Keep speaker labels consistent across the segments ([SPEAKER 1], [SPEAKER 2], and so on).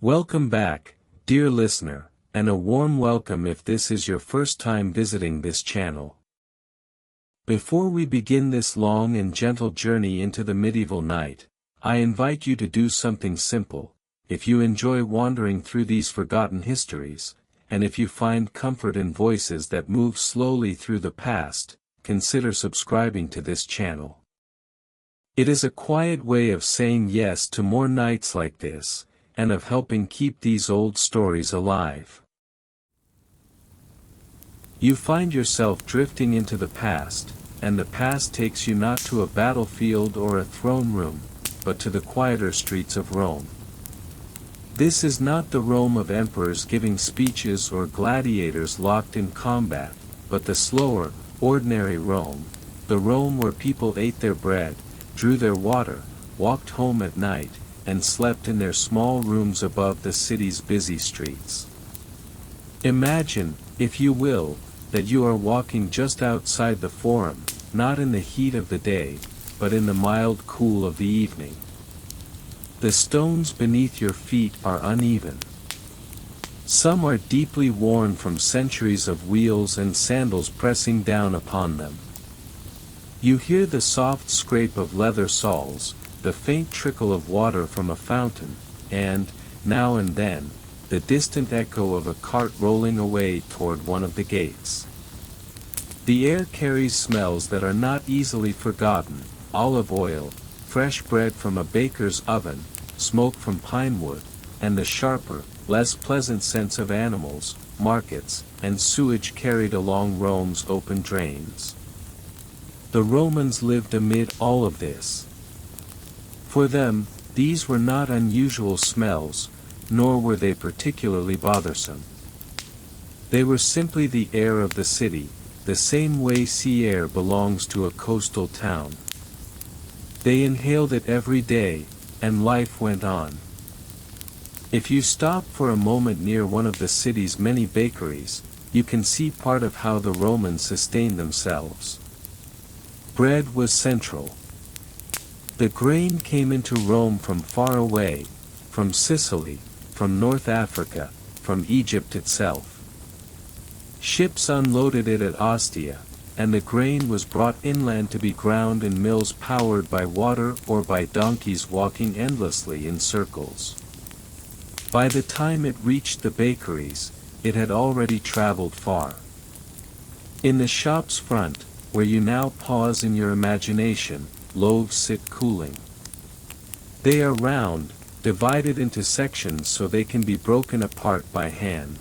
[SPEAKER 1] Welcome back, dear listener, and a warm welcome if this is your first time visiting this channel. Before we begin this long and gentle journey into the medieval night, I invite you to do something simple. If you enjoy wandering through these forgotten histories, and if you find comfort in voices that move slowly through the past, consider subscribing to this channel. It is a quiet way of saying yes to more nights like this, and of helping keep these old stories alive. You find yourself drifting into the past, and the past takes you not to a battlefield or a throne room, but to the quieter streets of Rome. This is not the Rome of emperors giving speeches or gladiators locked in combat, but the slower, ordinary Rome, the Rome where people ate their bread, drew their water, walked home at night, and slept in their small rooms above the city's busy streets. Imagine, if you will, that you are walking just outside the Forum, not in the heat of the day, but in the mild cool of the evening. The stones beneath your feet are uneven. Some are deeply worn from centuries of wheels and sandals pressing down upon them. You hear the soft scrape of leather soles, the faint trickle of water from a fountain, and, now and then, the distant echo of a cart rolling away toward one of the gates. The air carries smells that are not easily forgotten: olive oil, fresh bread from a baker's oven, smoke from pine wood, and the sharper, less pleasant scents of animals, markets, and sewage carried along Rome's open drains. The Romans lived amid all of this. For them, these were not unusual smells, nor were they particularly bothersome. They were simply the air of the city, the same way sea air belongs to a coastal town. They inhaled it every day, and life went on. If you stop for a moment near one of the city's many bakeries, you can see part of how the Romans sustained themselves. Bread was central. The grain came into Rome from far away, from Sicily, from North Africa, from Egypt itself. Ships unloaded it at Ostia, and the grain was brought inland to be ground in mills powered by water or by donkeys walking endlessly in circles. By the time it reached the bakeries, it had already traveled far. In the shop's front, where you now pause in your imagination, loaves sit cooling. They are round, divided into sections so they can be broken apart by hand.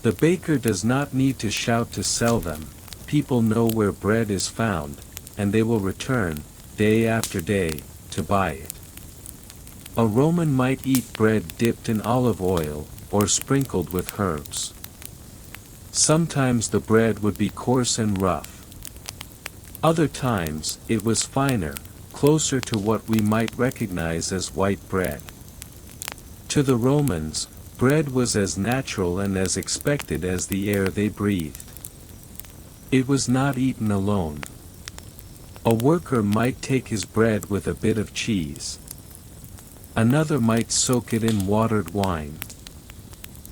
[SPEAKER 1] The baker does not need to shout to sell them. People know where bread is found, and they will return, day after day, to buy it. A Roman might eat bread dipped in olive oil, or sprinkled with herbs. Sometimes the bread would be coarse and rough. Other times, it was finer, closer to what we might recognize as white bread. To the Romans, bread was as natural and as expected as the air they breathed. It was not eaten alone. A worker might take his bread with a bit of cheese. Another might soak it in watered wine.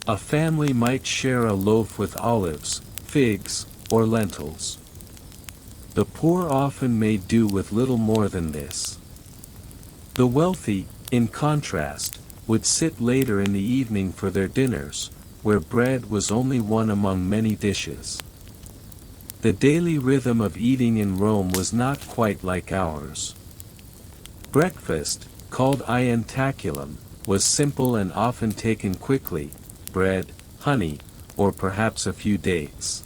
[SPEAKER 1] A family might share a loaf with olives, figs, or lentils. The poor often made do with little more than this. The wealthy, in contrast, would sit later in the evening for their dinners, where bread was only one among many dishes. The daily rhythm of eating in Rome was not quite like ours. Breakfast, called ientaculum, was simple and often taken quickly: bread, honey, or perhaps a few dates.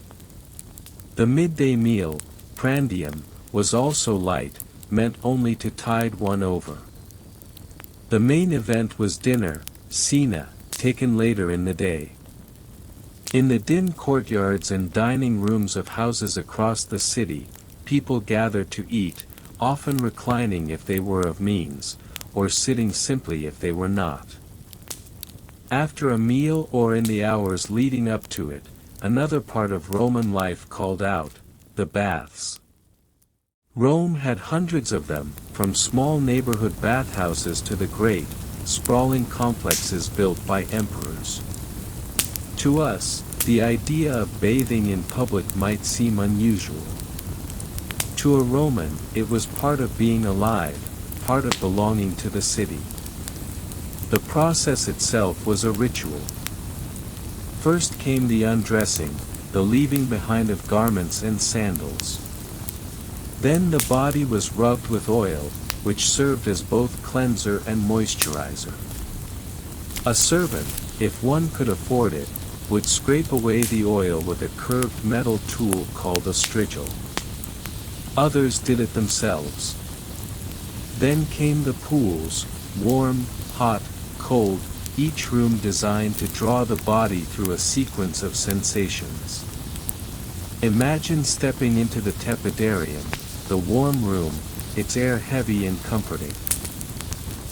[SPEAKER 1] The midday meal, prandium, was also light, meant only to tide one over. The main event was dinner, cena, taken later in the day. In the dim courtyards and dining rooms of houses across the city, people gathered to eat, often reclining if they were of means, or sitting simply if they were not. After a meal or in the hours leading up to it, another part of Roman life called out: the baths. Rome had hundreds of them, from small neighborhood bathhouses to the great, sprawling complexes built by emperors. To us, the idea of bathing in public might seem unusual. To a Roman, it was part of being alive, part of belonging to the city. The process itself was a ritual. First came the undressing, the leaving behind of garments and sandals. Then the body was rubbed with oil, which served as both cleanser and moisturizer. A servant, if one could afford it, would scrape away the oil with a curved metal tool called a strigil. Others did it themselves. Then came the pools, warm, hot, cold, each room designed to draw the body through a sequence of sensations. Imagine stepping into the tepidarium, the warm room, its air heavy and comforting.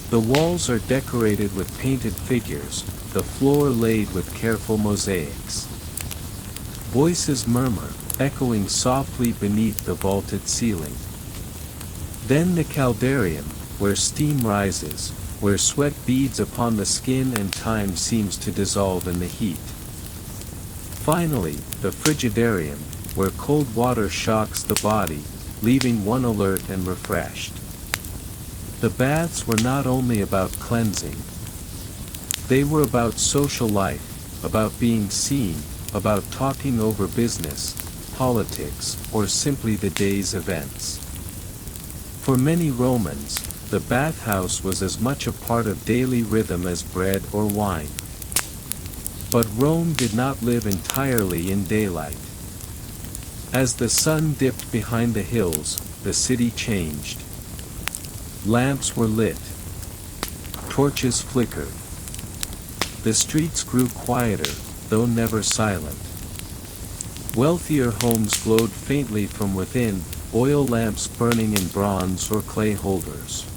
[SPEAKER 1] The walls are decorated with painted figures, the floor laid with careful mosaics. Voices murmur, echoing softly beneath the vaulted ceiling. Then the caldarium, where steam rises, where sweat beads upon the skin and time seems to dissolve in the heat. Finally, the frigidarium, where cold water shocks the body, leaving one alert and refreshed. The baths were not only about cleansing. They were about social life, about being seen, about talking over business, politics, or simply the day's events. For many Romans, the bathhouse was as much a part of daily rhythm as bread or wine. But Rome did not live entirely in daylight. As the sun dipped behind the hills, the city changed. Lamps were lit. Torches flickered. The streets grew quieter, though never silent. Wealthier homes glowed faintly from within, oil lamps burning in bronze or clay holders.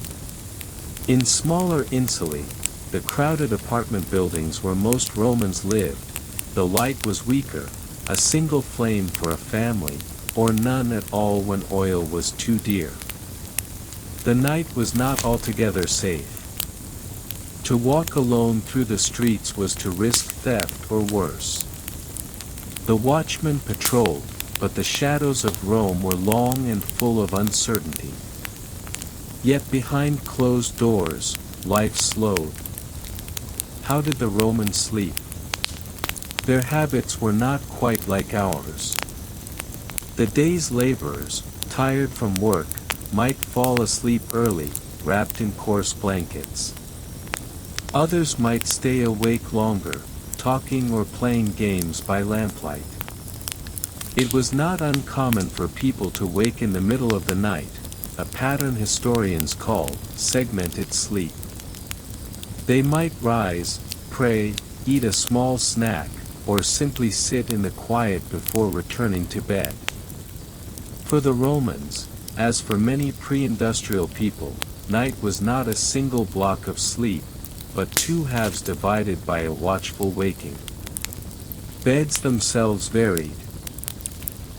[SPEAKER 1] In smaller insulae, the crowded apartment buildings where most Romans lived, the light was weaker, a single flame for a family, or none at all when oil was too dear. The night was not altogether safe. To walk alone through the streets was to risk theft or worse. The watchmen patrolled, but the shadows of Rome were long and full of uncertainty. Yet behind closed doors, life slowed. How did the Romans sleep? Their habits were not quite like ours. The day's laborers, tired from work, might fall asleep early, wrapped in coarse blankets. Others might stay awake longer, talking or playing games by lamplight. It was not uncommon for people to wake in the middle of the night, a pattern historians call segmented sleep. They might rise, pray, eat a small snack, or simply sit in the quiet before returning to bed. For the Romans, as for many pre-industrial people, night was not a single block of sleep, but two halves divided by a watchful waking. Beds themselves varied.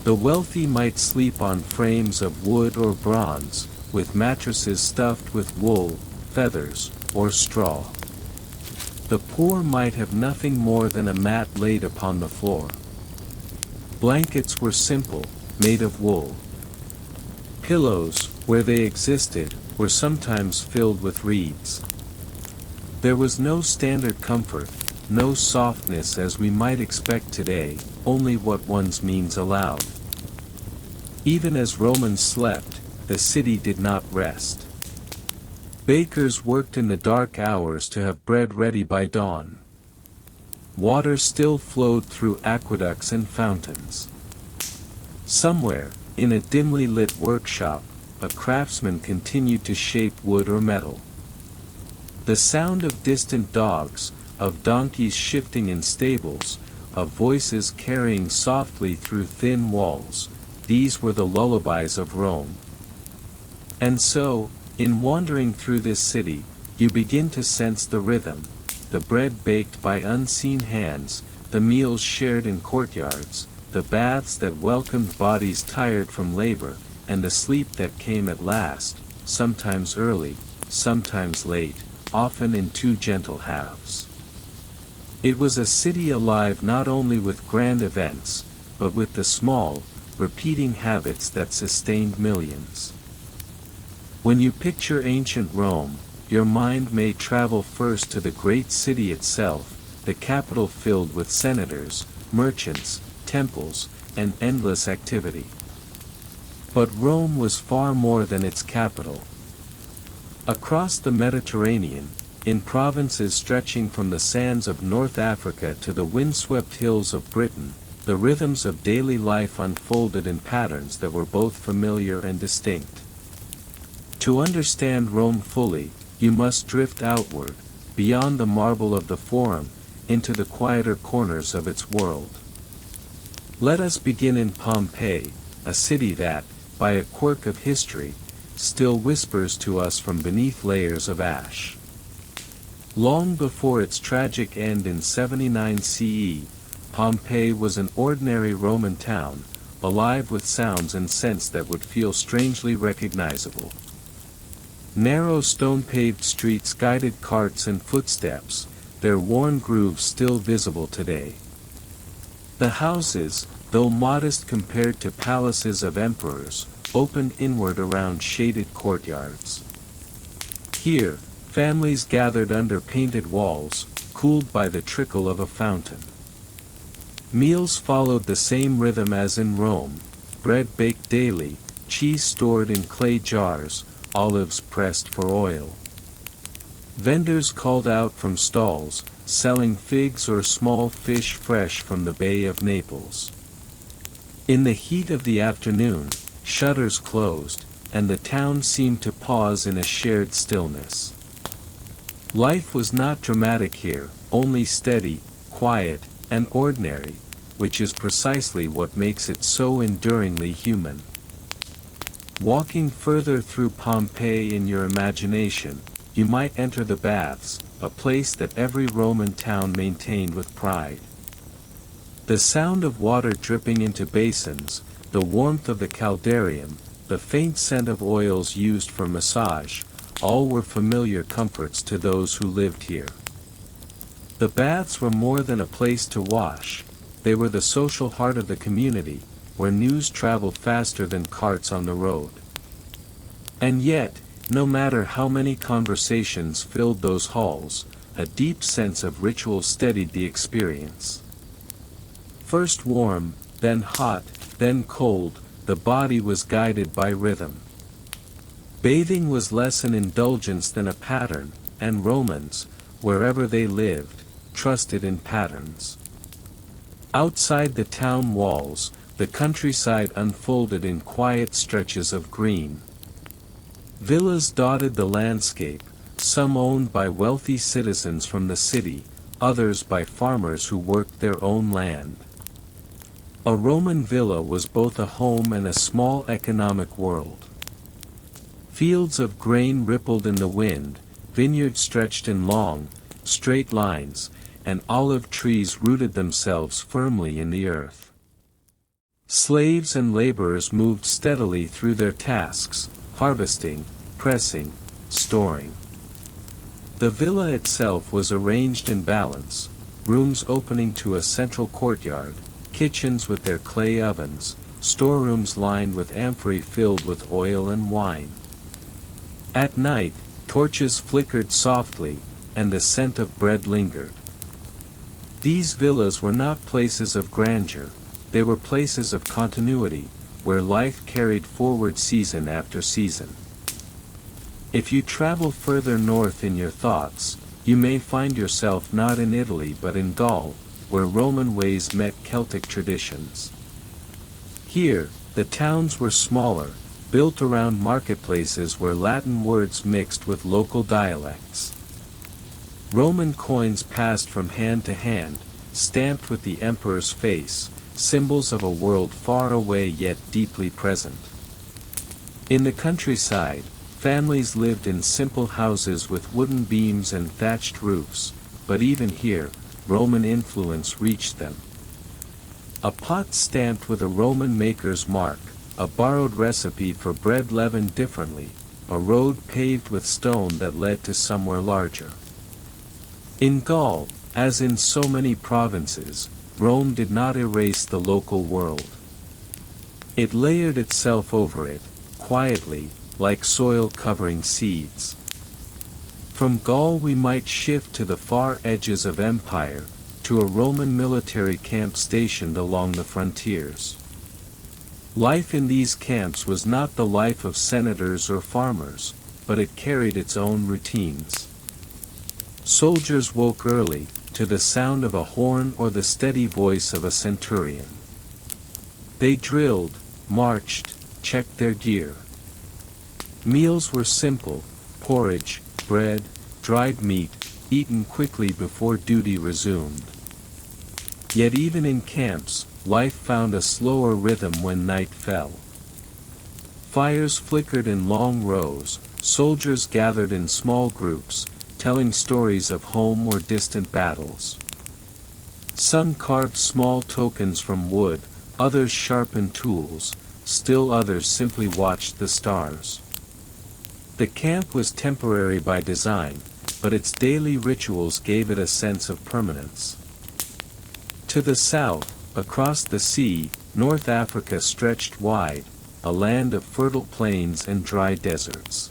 [SPEAKER 1] The wealthy might sleep on frames of wood or bronze, with mattresses stuffed with wool, feathers, or straw. The poor might have nothing more than a mat laid upon the floor. Blankets were simple, made of wool. Pillows, where they existed, were sometimes filled with reeds. There was no standard comfort, no softness as we might expect today, only what one's means allowed. Even as Romans slept, the city did not rest. Bakers worked in the dark hours to have bread ready by dawn. Water still flowed through aqueducts and fountains. Somewhere, in a dimly lit workshop, a craftsman continued to shape wood or metal. The sound of distant dogs, of donkeys shifting in stables, of voices carrying softly through thin walls, these were the lullabies of Rome. And so, in wandering through this city, you begin to sense the rhythm, the bread baked by unseen hands, the meals shared in courtyards, the baths that welcomed bodies tired from labor, and the sleep that came at last, sometimes early, sometimes late, often in two gentle halves. It was a city alive not only with grand events, but with the small, repeating habits that sustained millions. When you picture ancient Rome, your mind may travel first to the great city itself, the capital filled with senators, merchants, temples, and endless activity. But Rome was far more than its capital. Across the Mediterranean, in provinces stretching from the sands of North Africa to the windswept hills of Britain, the rhythms of daily life unfolded in patterns that were both familiar and distinct. To understand Rome fully, you must drift outward, beyond the marble of the Forum, into the quieter corners of its world. Let us begin in Pompeii, a city that, by a quirk of history, still whispers to us from beneath layers of ash. Long before its tragic end in 79 CE, Pompeii was an ordinary Roman town, alive with sounds and scents that would feel strangely recognizable. Narrow stone-paved streets guided carts and footsteps, their worn grooves still visible today. The houses, though modest compared to palaces of emperors, opened inward around shaded courtyards. Here, families gathered under painted walls, cooled by the trickle of a fountain. Meals followed the same rhythm as in Rome, bread baked daily, cheese stored in clay jars, olives pressed for oil. Vendors called out from stalls, selling figs or small fish fresh from the Bay of Naples. In the heat of the afternoon, shutters closed, and the town seemed to pause in a shared stillness. Life was not dramatic here, only steady, quiet, and ordinary, which is precisely what makes it so enduringly human. Walking further through Pompeii in your imagination, you might enter the baths, a place that every Roman town maintained with pride. The sound of water dripping into basins, the warmth of the caldarium, the faint scent of oils used for massage, all were familiar comforts to those who lived here. The baths were more than a place to wash, they were the social heart of the community, where news traveled faster than carts on the road. And yet, no matter how many conversations filled those halls, a deep sense of ritual steadied the experience. First warm, then hot, then cold, the body was guided by rhythm. Bathing was less an indulgence than a pattern, and Romans, wherever they lived, trusted in patterns. Outside the town walls, the countryside unfolded in quiet stretches of green. Villas dotted the landscape, some owned by wealthy citizens from the city, others by farmers who worked their own land. A Roman villa was both a home and a small economic world. Fields of grain rippled in the wind, vineyards stretched in long, straight lines, and olive trees rooted themselves firmly in the earth. Slaves and laborers moved steadily through their tasks, harvesting, pressing, storing. The villa itself was arranged in balance, rooms opening to a central courtyard, kitchens with their clay ovens, storerooms lined with amphorae filled with oil and wine. At night, torches flickered softly, and the scent of bread lingered. These villas were not places of grandeur, they were places of continuity, where life carried forward season after season. If you travel further north in your thoughts, you may find yourself not in Italy but in Gaul, where Roman ways met Celtic traditions. Here, the towns were smaller, built around marketplaces where Latin words mixed with local dialects. Roman coins passed from hand to hand, stamped with the emperor's face, symbols of a world far away yet deeply present. In the countryside, families lived in simple houses with wooden beams and thatched roofs, but even here, Roman influence reached them. A pot stamped with a Roman maker's mark, a borrowed recipe for bread leavened differently, a road paved with stone that led to somewhere larger. In Gaul, as in so many provinces, Rome did not erase the local world. It layered itself over it, quietly, like soil covering seeds. From Gaul we might shift to the far edges of empire, to a Roman military camp stationed along the frontiers. Life in these camps was not the life of senators or farmers, but it carried its own routines. Soldiers woke early, to the sound of a horn or the steady voice of a centurion. They drilled, marched, checked their gear. Meals were simple: porridge, bread, dried meat, eaten quickly before duty resumed. Yet even in camps, life found a slower rhythm when night fell. Fires flickered in long rows, soldiers gathered in small groups, telling stories of home or distant battles. Some carved small tokens from wood, others sharpened tools, still others simply watched the stars. The camp was temporary by design, but its daily rituals gave it a sense of permanence. To the south, across the sea, North Africa stretched wide, a land of fertile plains and dry deserts.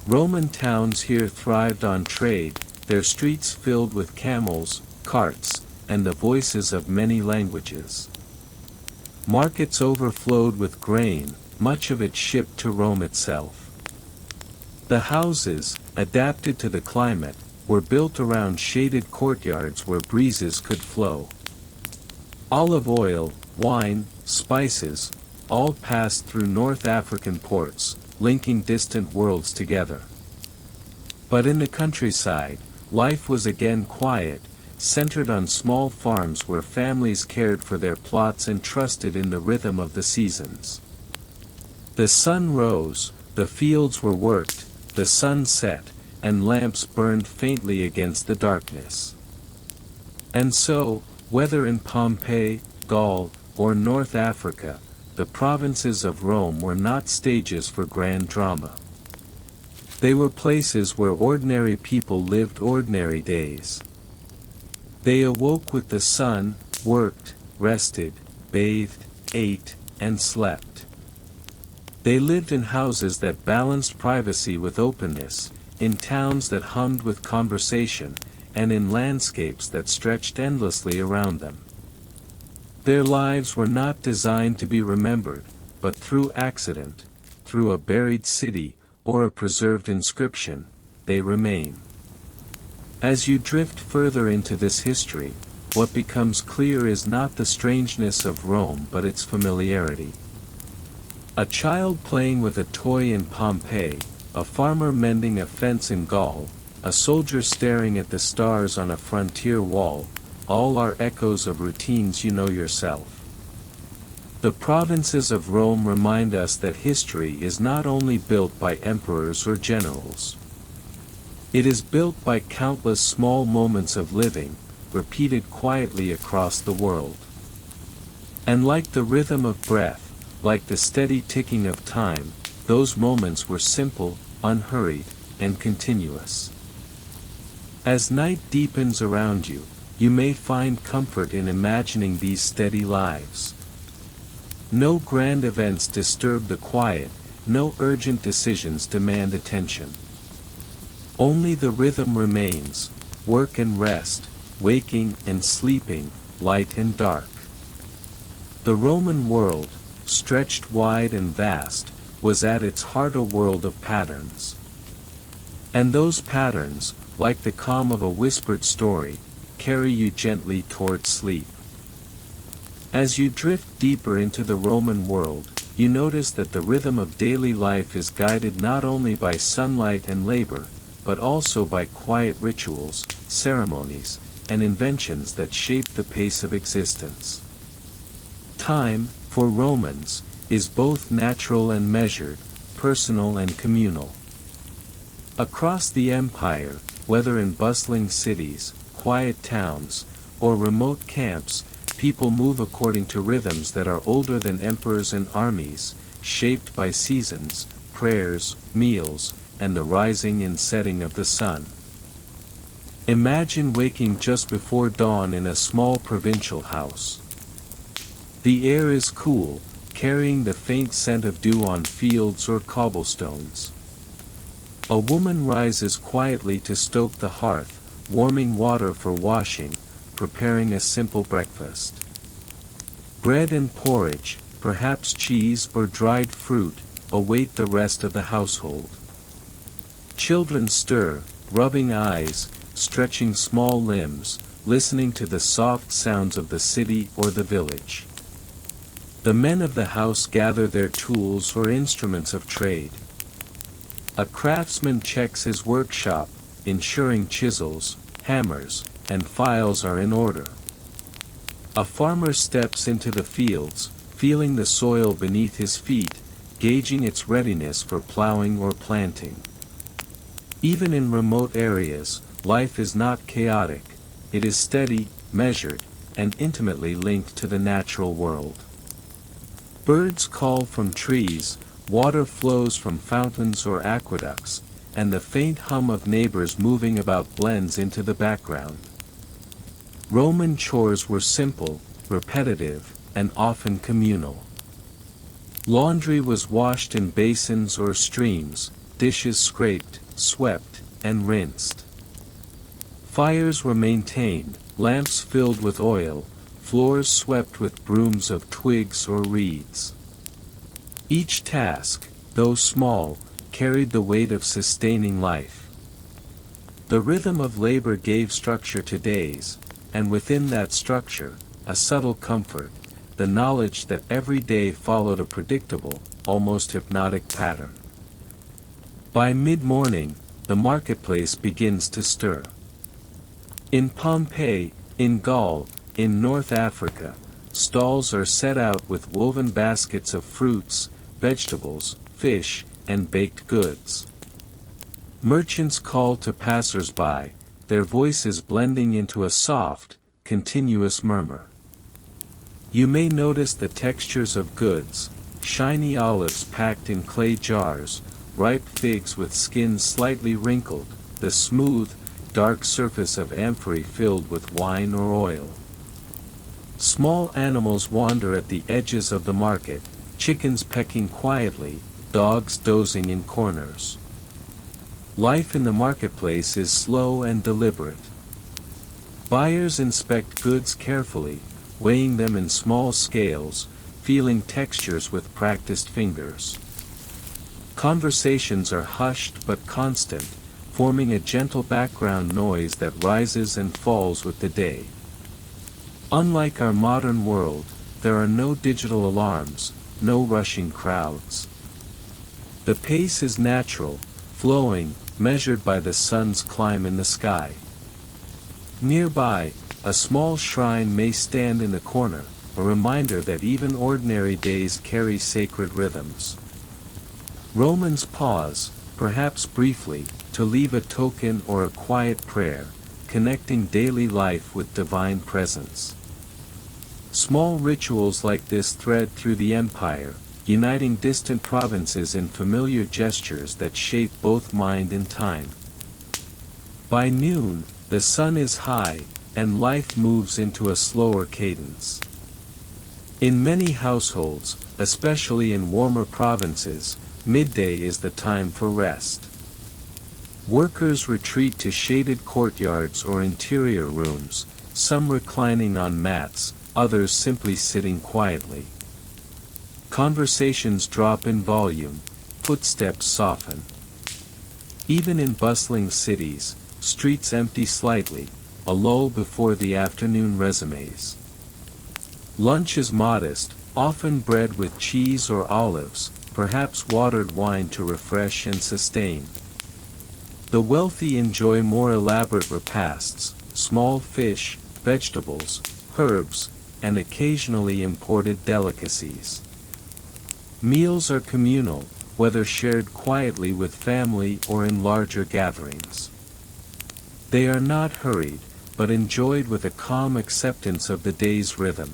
[SPEAKER 1] Roman towns here thrived on trade, their streets filled with camels, carts, and the voices of many languages. Markets overflowed with grain, much of it shipped to Rome itself. The houses, adapted to the climate, were built around shaded courtyards where breezes could flow. Olive oil, wine, spices, all passed through North African ports, linking distant worlds together. But in the countryside, life was again quiet, centered on small farms where families cared for their plots and trusted in the rhythm of the seasons. The sun rose, the fields were worked, the sun set, and lamps burned faintly against the darkness. And so, whether in Pompeii, Gaul, or North Africa, the provinces of Rome were not stages for grand drama. They were places where ordinary people lived ordinary days. They awoke with the sun, worked, rested, bathed, ate, and slept. They lived in houses that balanced privacy with openness, in towns that hummed with conversation, and in landscapes that stretched endlessly around them. Their lives were not designed to be remembered, but through accident, through a buried city, or a preserved inscription, they remain. As you drift further into this history, what becomes clear is not the strangeness of Rome but its familiarity. A child playing with a toy in Pompeii, a farmer mending a fence in Gaul, a soldier staring at the stars on a frontier wall, all are echoes of routines you know yourself. The provinces of Rome remind us that history is not only built by emperors or generals. It is built by countless small moments of living, repeated quietly across the world. And like the rhythm of breath, like the steady ticking of time, those moments were simple, unhurried, and continuous. As night deepens around you, you may find comfort in imagining these steady lives. No grand events disturb the quiet, no urgent decisions demand attention. Only the rhythm remains, work and rest, waking and sleeping, light and dark. The Roman world, stretched wide and vast, was at its heart a world of patterns. And those patterns, like the calm of a whispered story, carry you gently toward sleep. As you drift deeper into the Roman world, you notice that the rhythm of daily life is guided not only by sunlight and labor, but also by quiet rituals, ceremonies, and inventions that shape the pace of existence. Time, for Romans, is both natural and measured, personal and communal. Across the empire, whether in bustling cities, quiet towns, or remote camps, people move according to rhythms that are older than emperors and armies, shaped by seasons, prayers, meals, and the rising and setting of the sun. Imagine waking just before dawn in a small provincial house. The air is cool, carrying the faint scent of dew on fields or cobblestones. A woman rises quietly to stoke the hearth, warming water for washing, preparing a simple breakfast. Bread and porridge, perhaps cheese or dried fruit, await the rest of the household. Children stir, rubbing eyes, stretching small limbs, listening to the soft sounds of the city or the village. The men of the house gather their tools or instruments of trade. A craftsman checks his workshop, ensuring chisels, hammers, and files are in order. A farmer steps into the fields, feeling the soil beneath his feet, gauging its readiness for plowing or planting. Even in remote areas, life is not chaotic, it is steady, measured, and intimately linked to the natural world. Birds call from trees, water flows from fountains or aqueducts, and the faint hum of neighbors moving about blends into the background. Roman chores were simple, repetitive, and often communal. Laundry was washed in basins or streams, dishes scraped, swept, and rinsed. Fires were maintained, lamps filled with oil, floors swept with brooms of twigs or reeds. Each task, though small, carried the weight of sustaining life. The rhythm of labor gave structure to days, and within that structure, a subtle comfort, the knowledge that every day followed a predictable, almost hypnotic pattern. By mid-morning, the marketplace begins to stir. In Pompeii, in Gaul, in North Africa, stalls are set out with woven baskets of fruits, vegetables, fish, and baked goods. Merchants call to passers-by, their voices blending into a soft, continuous murmur. You may notice the textures of goods, shiny olives packed in clay jars, ripe figs with skins slightly wrinkled, the smooth, dark surface of amphorae filled with wine or oil. Small animals wander at the edges of the market, chickens pecking quietly, dogs dozing in corners. Life in the marketplace is slow and deliberate. Buyers inspect goods carefully, weighing them in small scales, feeling textures with practiced fingers. Conversations are hushed but constant, forming a gentle background noise that rises and falls with the day. Unlike our modern world, there are no digital alarms, no rushing crowds. The pace is natural, flowing, measured by the sun's climb in the sky. Nearby, a small shrine may stand in the corner, a reminder that even ordinary days carry sacred rhythms. Romans pause, perhaps briefly, to leave a token or a quiet prayer, connecting daily life with divine presence. Small rituals like this thread through the empire, uniting distant provinces in familiar gestures that shape both mind and time. By noon, the sun is high, and life moves into a slower cadence. In many households, especially in warmer provinces, midday is the time for rest. Workers retreat to shaded courtyards or interior rooms, some reclining on mats, others simply sitting quietly. Conversations drop in volume, footsteps soften. Even in bustling cities, streets empty slightly, a lull before the afternoon resumes. Lunch is modest, often bread with cheese or olives, perhaps watered wine to refresh and sustain. The wealthy enjoy more elaborate repasts, small fish, vegetables, herbs, and occasionally imported delicacies. Meals are communal, whether shared quietly with family or in larger gatherings. They are not hurried, but enjoyed with a calm acceptance of the day's rhythm.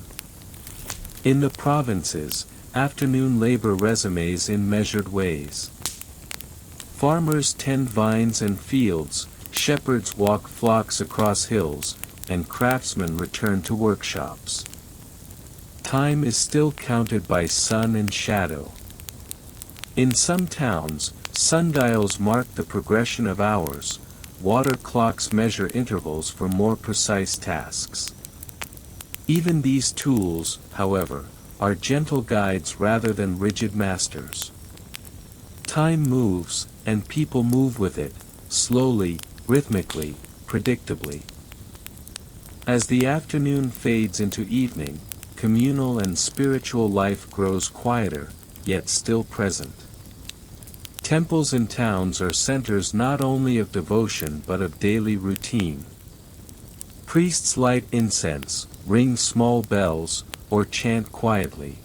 [SPEAKER 1] In the provinces, afternoon labor resumes in measured ways. Farmers tend vines and fields, shepherds walk flocks across hills, and craftsmen return to workshops. Time is still counted by sun and shadow. In some towns, sundials mark the progression of hours, water clocks measure intervals for more precise tasks. Even these tools, however, are gentle guides rather than rigid masters. Time moves, and people move with it, slowly, rhythmically, predictably. As the afternoon fades into evening, communal and spiritual life grows quieter, yet still present. Temples in towns are centers not only of devotion but of daily routine. Priests light incense, ring small bells, or chant quietly.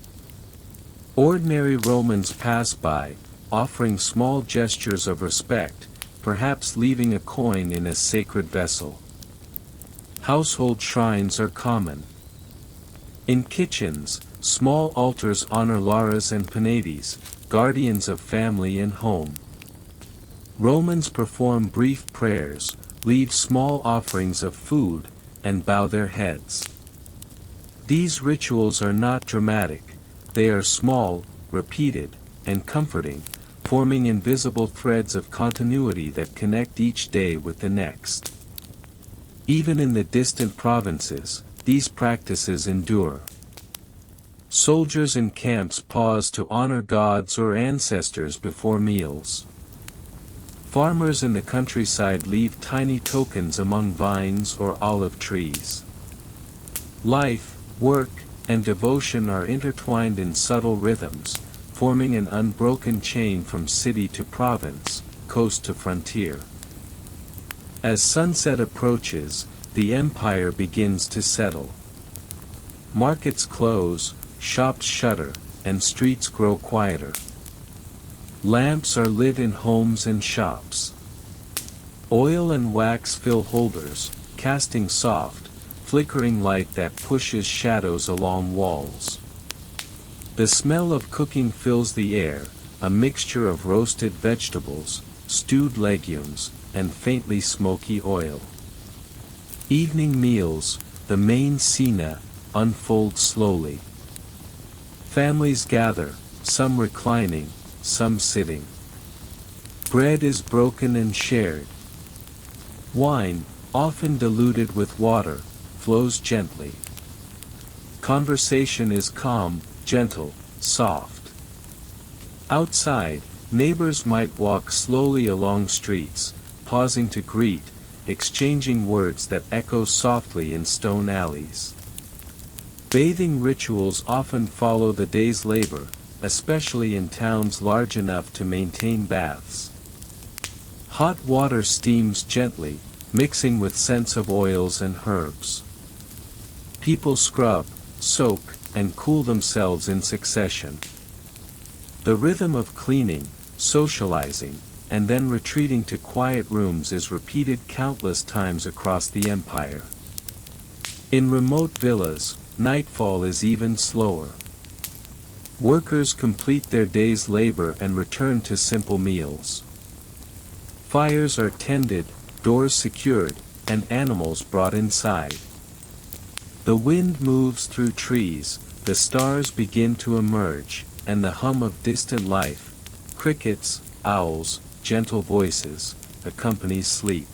[SPEAKER 1] Ordinary Romans pass by, offering small gestures of respect, perhaps leaving a coin in a sacred vessel. Household shrines are common. In kitchens, small altars honor Laras and Penates, guardians of family and home. Romans perform brief prayers, leave small offerings of food, and bow their heads. These rituals are not dramatic, they are small, repeated, and comforting, forming invisible threads of continuity that connect each day with the next. Even in the distant provinces, these practices endure. Soldiers in camps pause to honor gods or ancestors before meals. Farmers in the countryside leave tiny tokens among vines or olive trees. Life, work, and devotion are intertwined in subtle rhythms, forming an unbroken chain from city to province, coast to frontier. As sunset approaches, the empire begins to settle. Markets close, shops shutter, and streets grow quieter. Lamps are lit in homes and shops. Oil and wax fill holders, casting soft, flickering light that pushes shadows along walls. The smell of cooking fills the air, a mixture of roasted vegetables, stewed legumes, and faintly smoky oil. Evening meals, the main scena, unfold slowly. Families gather, some reclining, some sitting. Bread is broken and shared. Wine, often diluted with water, flows gently. Conversation is calm, gentle, soft. Outside, neighbors might walk slowly along streets, pausing to greet, exchanging words that echo softly in stone alleys. Bathing rituals often follow the day's labor, especially in towns large enough to maintain baths. Hot water steams gently, mixing with scents of oils and herbs. People scrub, soak, and cool themselves in succession. The rhythm of cleaning, socializing, and then retreating to quiet rooms is repeated countless times across the empire. In remote villas, nightfall is even slower. Workers complete their day's labor and return to simple meals. Fires are tended, doors secured, and animals brought inside. The wind moves through trees, the stars begin to emerge, and the hum of distant life, crickets, owls, gentle voices, accompanies sleep.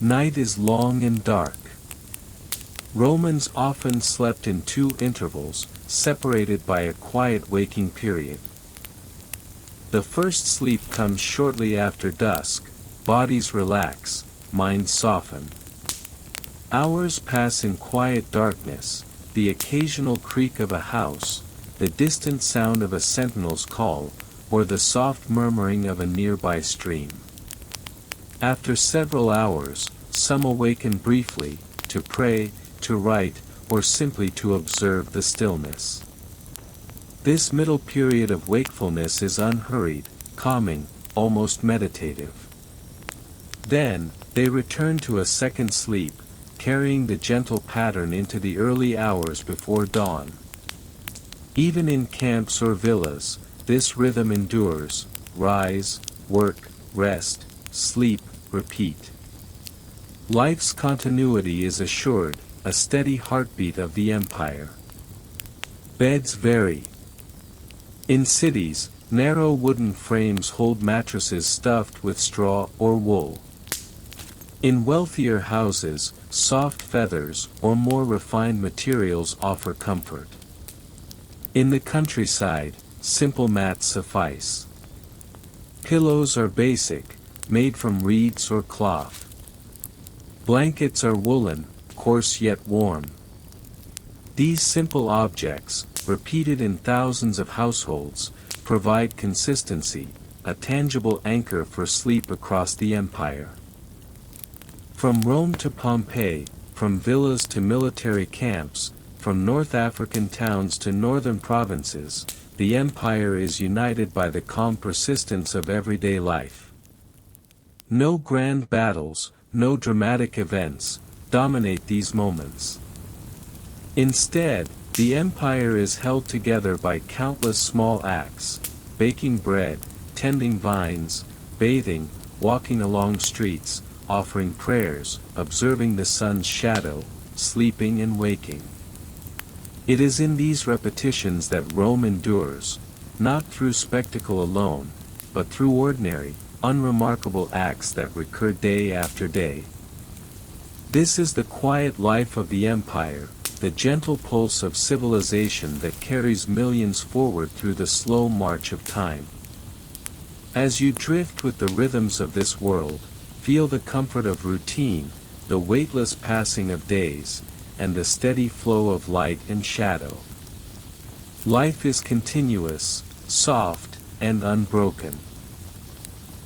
[SPEAKER 1] Night is long and dark. Romans often slept in two intervals, separated by a quiet waking period. The first sleep comes shortly after dusk, bodies relax, minds soften. Hours pass in quiet darkness, the occasional creak of a house, the distant sound of a sentinel's call, or the soft murmuring of a nearby stream. After several hours, some awaken briefly, to pray, to write, or simply to observe the stillness. This middle period of wakefulness is unhurried, calming, almost meditative. Then, they return to a second sleep, carrying the gentle pattern into the early hours before dawn. Even in camps or villas, this rhythm endures: rise, work, rest, sleep, repeat. Life's continuity is assured, a steady heartbeat of the empire. Beds vary. In cities, narrow wooden frames hold mattresses stuffed with straw or wool. In wealthier houses, soft feathers or more refined materials offer comfort. In the countryside, simple mats suffice. Pillows are basic, made from reeds or cloth. Blankets are woolen, coarse yet warm. These simple objects, repeated in thousands of households, provide consistency, a tangible anchor for sleep across the empire. From Rome to Pompeii, from villas to military camps, from North African towns to northern provinces, the empire is united by the calm persistence of everyday life. No grand battles, no dramatic events, dominate these moments. Instead, the empire is held together by countless small acts: baking bread, tending vines, bathing, walking along streets, offering prayers, observing the sun's shadow, sleeping and waking. It is in these repetitions that Rome endures, not through spectacle alone, but through ordinary, unremarkable acts that recur day after day. This is the quiet life of the empire, the gentle pulse of civilization that carries millions forward through the slow march of time. As you drift with the rhythms of this world, feel the comfort of routine, the weightless passing of days, and the steady flow of light and shadow. Life is continuous, soft, and unbroken.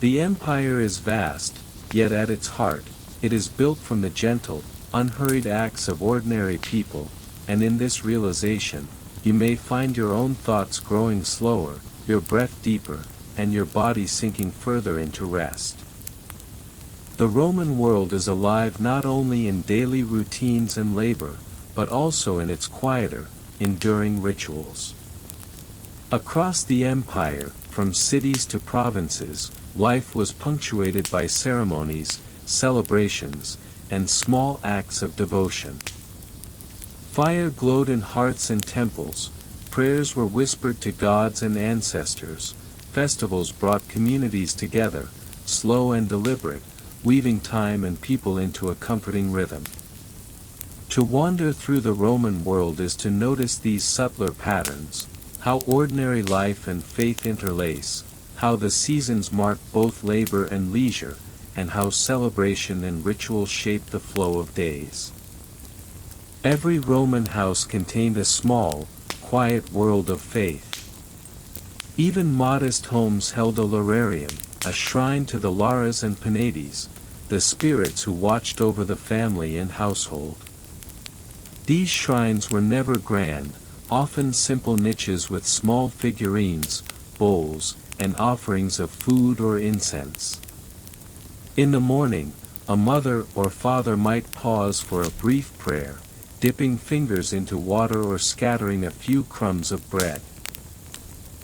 [SPEAKER 1] The empire is vast, yet at its heart, it is built from the gentle, unhurried acts of ordinary people, and in this realization, you may find your own thoughts growing slower, your breath deeper, and your body sinking further into rest. The Roman world is alive not only in daily routines and labor, but also in its quieter, enduring rituals. Across the empire, from cities to provinces, life was punctuated by ceremonies, celebrations, and small acts of devotion. Fire glowed in hearths and temples, prayers were whispered to gods and ancestors, festivals brought communities together, slow and deliberate, weaving time and people into a comforting rhythm. To wander through the Roman world is to notice these subtler patterns, how ordinary life and faith interlace, how the seasons mark both labor and leisure, and how celebration and ritual shape the flow of days. Every Roman house contained a small, quiet world of faith. Even modest homes held a lararium, a shrine to the Lares and Penates, the spirits who watched over the family and household. These shrines were never grand, often simple niches with small figurines, bowls, and offerings of food or incense. In the morning, a mother or father might pause for a brief prayer, dipping fingers into water or scattering a few crumbs of bread.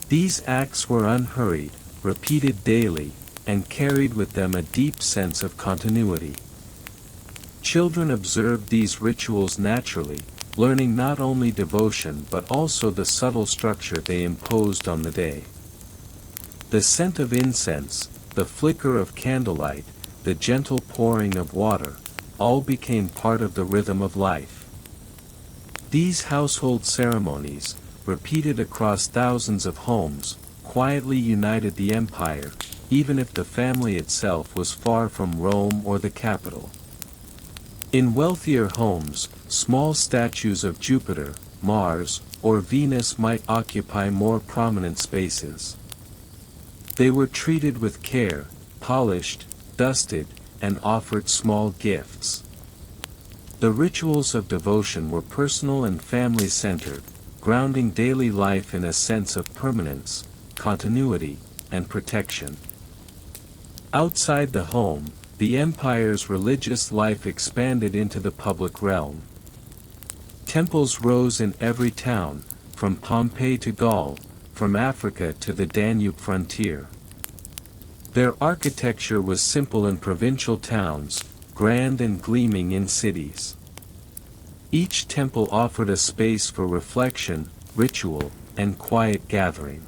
[SPEAKER 1] These acts were unhurried, repeated daily, and carried with them a deep sense of continuity. Children observed these rituals naturally, learning not only devotion but also the subtle structure they imposed on the day. The scent of incense, the flicker of candlelight, the gentle pouring of water, all became part of the rhythm of life. These household ceremonies, repeated across thousands of homes, quietly united the empire, even if the family itself was far from Rome or the capital. In wealthier homes, small statues of Jupiter, Mars, or Venus might occupy more prominent spaces. They were treated with care, polished, dusted, and offered small gifts. The rituals of devotion were personal and family-centered, grounding daily life in a sense of permanence, continuity, and protection. Outside the home, the empire's religious life expanded into the public realm. Temples rose in every town, from Pompeii to Gaul, from Africa to the Danube frontier. Their architecture was simple in provincial towns, grand and gleaming in cities. Each temple offered a space for reflection, ritual, and quiet gathering.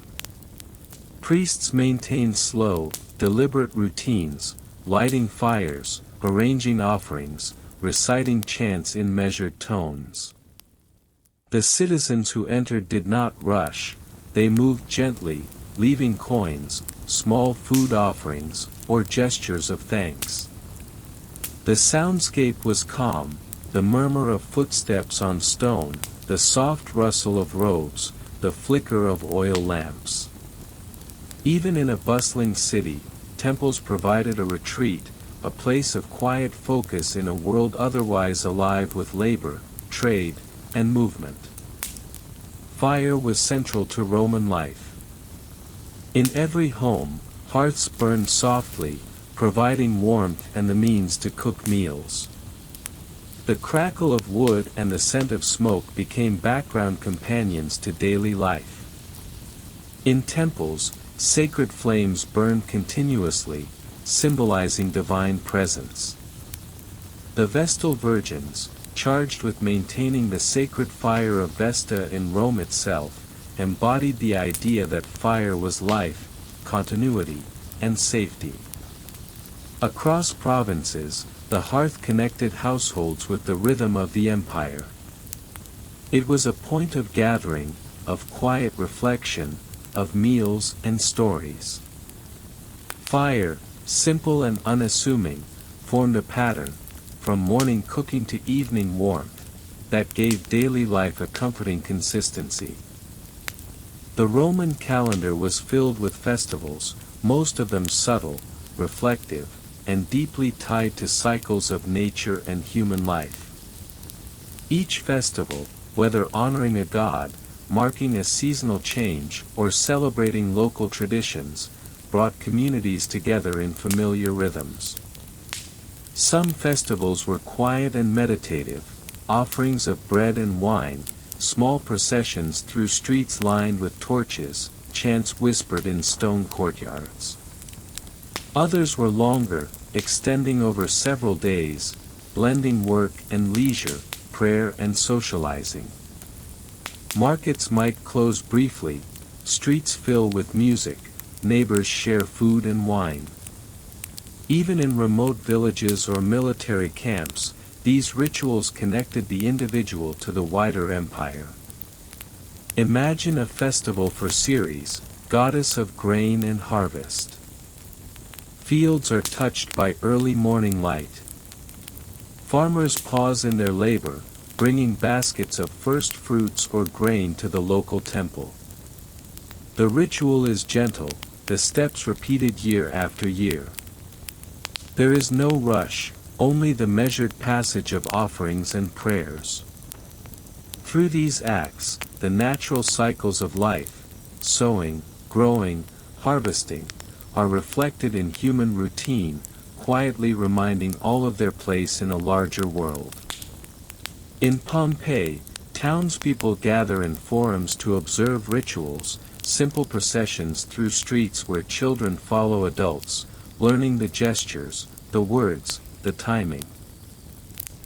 [SPEAKER 1] Priests maintained slow, deliberate routines, lighting fires, arranging offerings, reciting chants in measured tones. The citizens who entered did not rush, they moved gently, leaving coins, small food offerings, or gestures of thanks. The soundscape was calm, the murmur of footsteps on stone, the soft rustle of robes, the flicker of oil lamps. Even in a bustling city, temples provided a retreat, a place of quiet focus in a world otherwise alive with labor, trade, and movement. Fire was central to Roman life. In every home, hearths burned softly, providing warmth and the means to cook meals. The crackle of wood and the scent of smoke became background companions to daily life. In temples, sacred flames burned continuously, symbolizing divine presence. The Vestal Virgins, charged with maintaining the sacred fire of Vesta in Rome itself, embodied the idea that fire was life, continuity, and safety. Across provinces, the hearth connected households with the rhythm of the empire. It was a point of gathering, of quiet reflection, of meals and stories. Fire, simple and unassuming, formed a pattern, from morning cooking to evening warmth, that gave daily life a comforting consistency. The Roman calendar was filled with festivals, most of them subtle, reflective, and deeply tied to cycles of nature and human life. Each festival, whether honoring a god, marking a seasonal change, or celebrating local traditions, brought communities together in familiar rhythms. Some festivals were quiet and meditative, offerings of bread and wine, small processions through streets lined with torches, chants whispered in stone courtyards. Others were longer, extending over several days, blending work and leisure, prayer and socializing. Markets might close briefly, streets fill with music, neighbors share food and wine. Even in remote villages or military camps, these rituals connected the individual to the wider empire. Imagine a festival for Ceres, goddess of grain and harvest. Fields are touched by early morning light. Farmers pause in their labor, bringing baskets of first fruits or grain to the local temple. The ritual is gentle, the steps repeated year after year. There is no rush, only the measured passage of offerings and prayers. Through these acts, the natural cycles of life, sowing, growing, harvesting, are reflected in human routine, quietly reminding all of their place in a larger world. In Pompeii, townspeople gather in forums to observe rituals, simple processions through streets where children follow adults, learning the gestures, the words, the timing.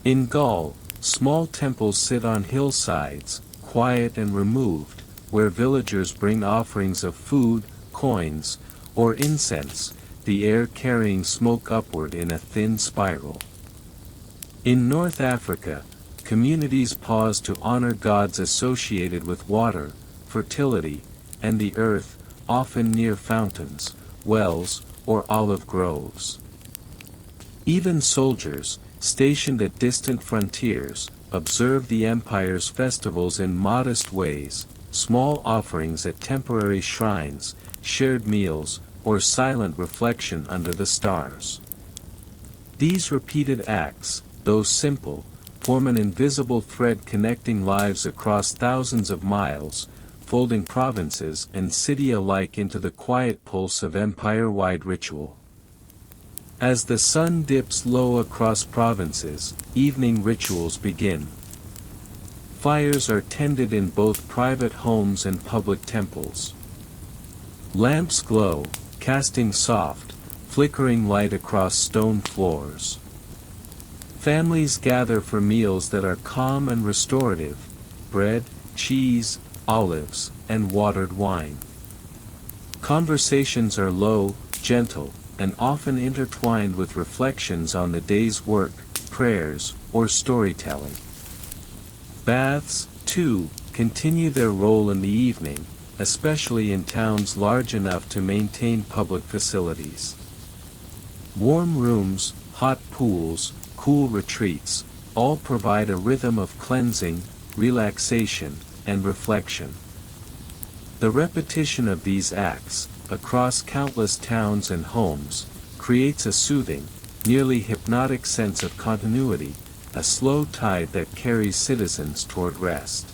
[SPEAKER 1] In Gaul, small temples sit on hillsides, quiet and removed, where villagers bring offerings of food, coins, or incense, the air carrying smoke upward in a thin spiral. In North Africa, communities pause to honor gods associated with water, fertility, and the earth, often near fountains, wells, or olive groves. Even soldiers, stationed at distant frontiers, observe the empire's festivals in modest ways, small offerings at temporary shrines, shared meals, or silent reflection under the stars. These repeated acts, though simple, form an invisible thread connecting lives across thousands of miles, folding provinces and city alike into the quiet pulse of empire-wide ritual. As the sun dips low across provinces, evening rituals begin. Fires are tended in both private homes and public temples. Lamps glow, casting soft, flickering light across stone floors. Families gather for meals that are calm and restorative: bread, cheese, olives, and watered wine. Conversations are low, gentle, and often intertwined with reflections on the day's work, prayers, or storytelling. Baths, too, continue their role in the evening, especially in towns large enough to maintain public facilities. Warm rooms, hot pools, cool retreats, all provide a rhythm of cleansing, relaxation, and reflection. The repetition of these acts, across countless towns and homes, creates a soothing, nearly hypnotic sense of continuity, a slow tide that carries citizens toward rest.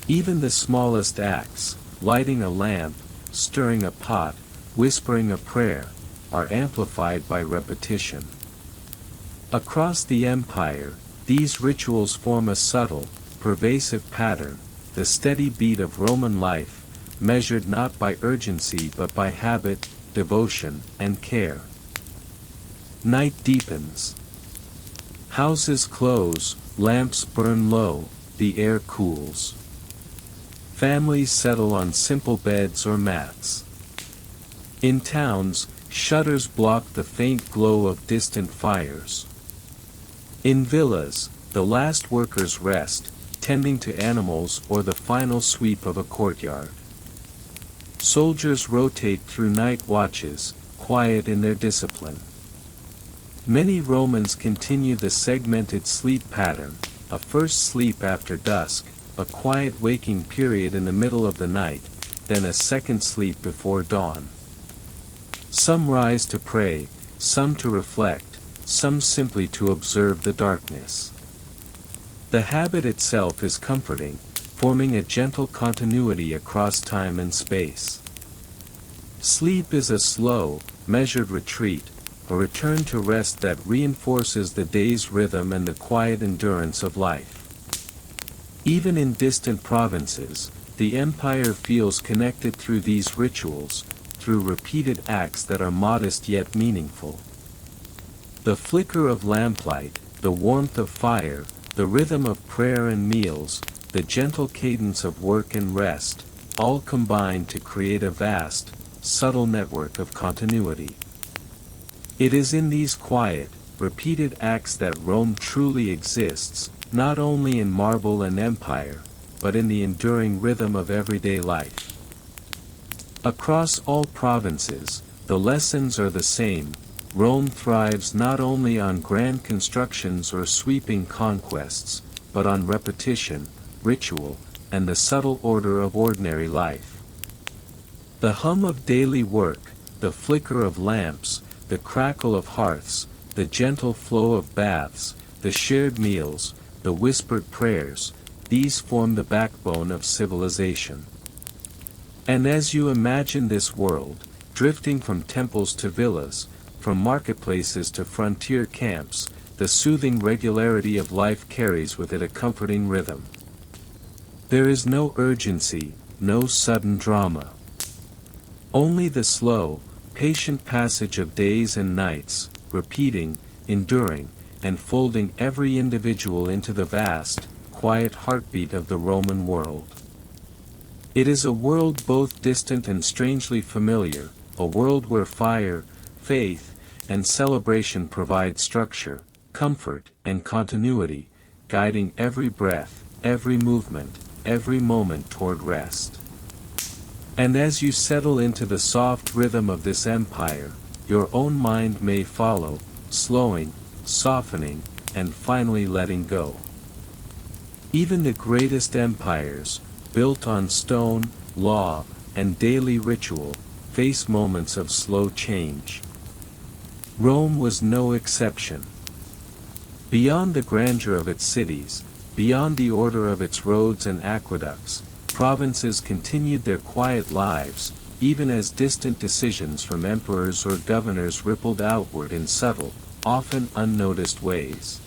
[SPEAKER 1] Even the smallest acts, lighting a lamp, stirring a pot, whispering a prayer, are amplified by repetition. Across the empire, these rituals form a subtle, pervasive pattern, the steady beat of Roman life, measured not by urgency but by habit, devotion, and care. Night deepens. Houses close, lamps burn low, the air cools. Families settle on simple beds or mats. In towns, shutters block the faint glow of distant fires. In villas, the last workers rest, tending to animals or the final sweep of a courtyard. Soldiers rotate through night watches, quiet in their discipline. Many Romans continue the segmented sleep pattern: a first sleep after dusk, a quiet waking period in the middle of the night, then a second sleep before dawn. Some rise to pray, some to reflect, some simply to observe the darkness. The habit itself is comforting, forming a gentle continuity across time and space. Sleep is a slow, measured retreat, a return to rest that reinforces the day's rhythm and the quiet endurance of life. Even in distant provinces, the empire feels connected through these rituals, through repeated acts that are modest yet meaningful. The flicker of lamplight, the warmth of fire, the rhythm of prayer and meals, the gentle cadence of work and rest, all combine to create a vast, subtle network of continuity. It is in these quiet, repeated acts that Rome truly exists, not only in marble and empire, but in the enduring rhythm of everyday life. Across all provinces, the lessons are the same: Rome thrives not only on grand constructions or sweeping conquests, but on repetition, ritual, and the subtle order of ordinary life. The hum of daily work, the flicker of lamps, the crackle of hearths, the gentle flow of baths, the shared meals, the whispered prayers, these form the backbone of civilization. And as you imagine this world, drifting from temples to villas, from marketplaces to frontier camps, the soothing regularity of life carries with it a comforting rhythm. There is no urgency, no sudden drama. Only the slow, patient passage of days and nights, repeating, enduring, and folding every individual into the vast, quiet heartbeat of the Roman world. It is a world both distant and strangely familiar, a world where fire, faith, and celebration provide structure, comfort, and continuity, guiding every breath, every movement, every moment toward rest. And as you settle into the soft rhythm of this empire, your own mind may follow, slowing, softening, and finally letting go. Even the greatest empires, built on stone, law, and daily ritual, face moments of slow change. Rome was no exception. Beyond the grandeur of its cities, beyond the order of its roads and aqueducts, provinces continued their quiet lives, even as distant decisions from emperors or governors rippled outward in subtle, often unnoticed ways.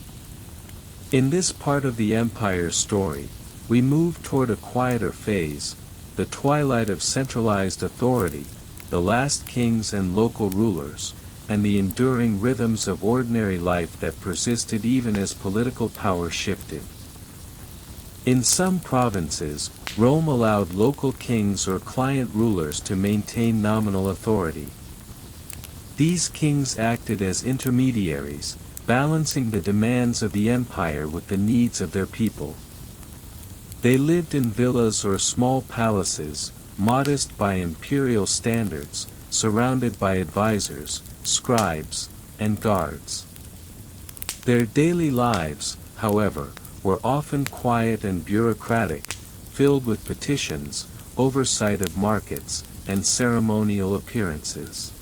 [SPEAKER 1] In this part of the empire's story, we move toward a quieter phase, the twilight of centralized authority, the last kings and local rulers, and the enduring rhythms of ordinary life that persisted even as political power shifted. In some provinces, Rome allowed local kings or client rulers to maintain nominal authority. These kings acted as intermediaries, balancing the demands of the empire with the needs of their people. They lived in villas or small palaces, modest by imperial standards, surrounded by advisors, scribes, and guards. Their daily lives, however, were often quiet and bureaucratic, filled with petitions, oversight of markets, and ceremonial appearances.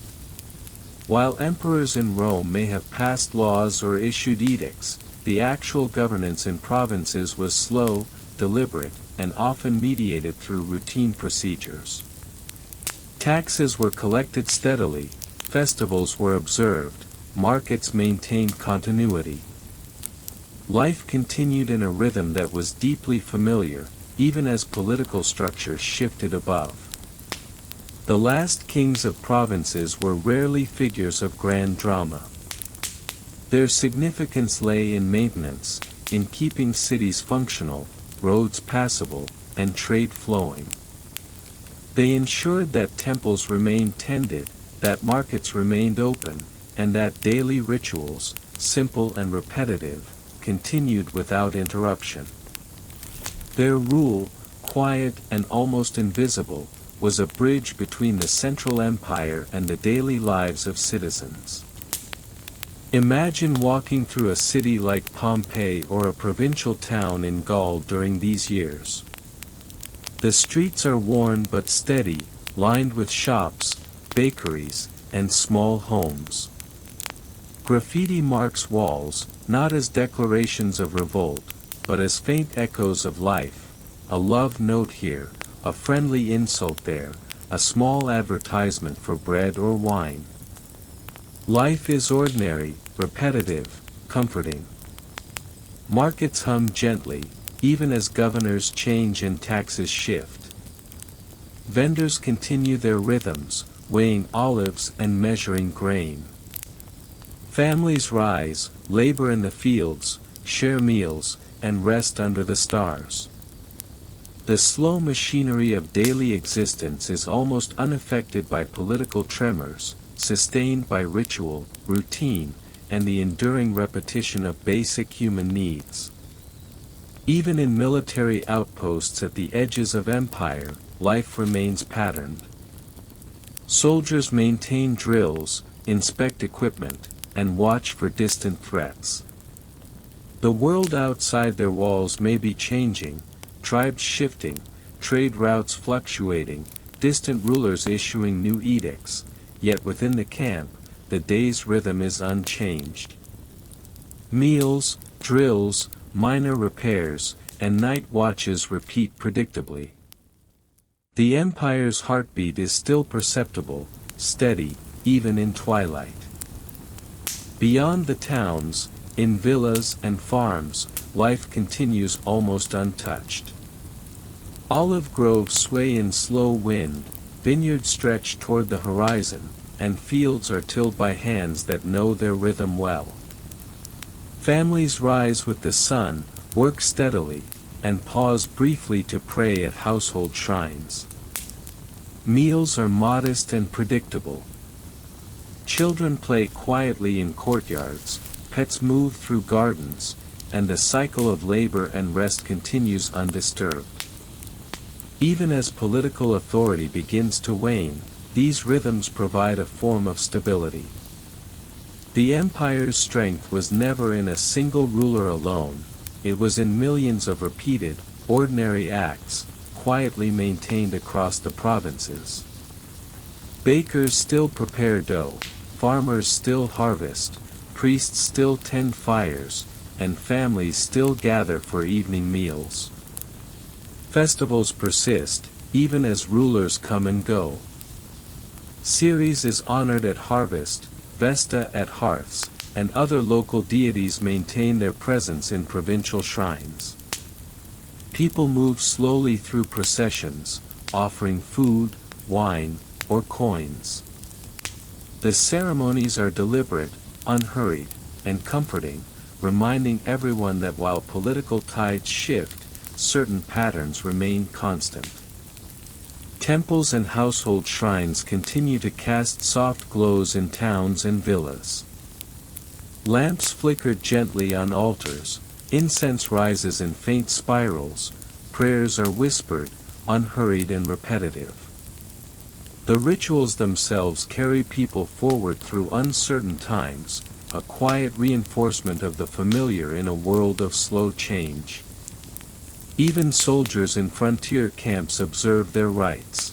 [SPEAKER 1] While emperors in Rome may have passed laws or issued edicts, the actual governance in provinces was slow, deliberate, and often mediated through routine procedures. Taxes were collected steadily, festivals were observed, markets maintained continuity. Life continued in a rhythm that was deeply familiar, even as political structures shifted above. The last kings of provinces were rarely figures of grand drama. Their significance lay in maintenance, in keeping cities functional, roads passable, and trade flowing. They ensured that temples remained tended, that markets remained open, and that daily rituals, simple and repetitive, continued without interruption. Their rule, quiet and almost invisible, was a bridge between the central empire and the daily lives of citizens. Imagine walking through a city like Pompeii or a provincial town in Gaul during these years. The streets are worn but steady, lined with shops, bakeries, and small homes. Graffiti marks walls, not as declarations of revolt, but as faint echoes of life, a love note here, a friendly insult there, a small advertisement for bread or wine. Life is ordinary, repetitive, comforting. Markets hum gently, even as governors change and taxes shift. Vendors continue their rhythms, weighing olives and measuring grain. Families rise, labor in the fields, share meals, and rest under the stars. The slow machinery of daily existence is almost unaffected by political tremors, sustained by ritual, routine, and the enduring repetition of basic human needs. Even in military outposts at the edges of empire, life remains patterned. Soldiers maintain drills, inspect equipment, and watch for distant threats. The world outside their walls may be changing, tribes shifting, trade routes fluctuating, distant rulers issuing new edicts, yet within the camp, the day's rhythm is unchanged. Meals, drills, minor repairs, and night watches repeat predictably. The empire's heartbeat is still perceptible, steady, even in twilight. Beyond the towns, in villas and farms, life continues almost untouched. Olive groves sway in slow wind, vineyards stretch toward the horizon, and fields are tilled by hands that know their rhythm well. Families rise with the sun, work steadily, and pause briefly to pray at household shrines. Meals are modest and predictable. Children play quietly in courtyards, pets move through gardens, and the cycle of labor and rest continues undisturbed. Even as political authority begins to wane, these rhythms provide a form of stability. The empire's strength was never in a single ruler alone, it was in millions of repeated, ordinary acts, quietly maintained across the provinces. Bakers still prepare dough, farmers still harvest, priests still tend fires, and families still gather for evening meals. Festivals persist, even as rulers come and go. Ceres is honored at harvest, Vesta at hearths, and other local deities maintain their presence in provincial shrines. People move slowly through processions, offering food, wine, or coins. The ceremonies are deliberate, unhurried, and comforting, reminding everyone that while political tides shift, certain patterns remain constant. Temples and household shrines continue to cast soft glows in towns and villas. Lamps flicker gently on altars, incense rises in faint spirals, prayers are whispered, unhurried and repetitive. The rituals themselves carry people forward through uncertain times, a quiet reinforcement of the familiar in a world of slow change. Even soldiers in frontier camps observe their rites.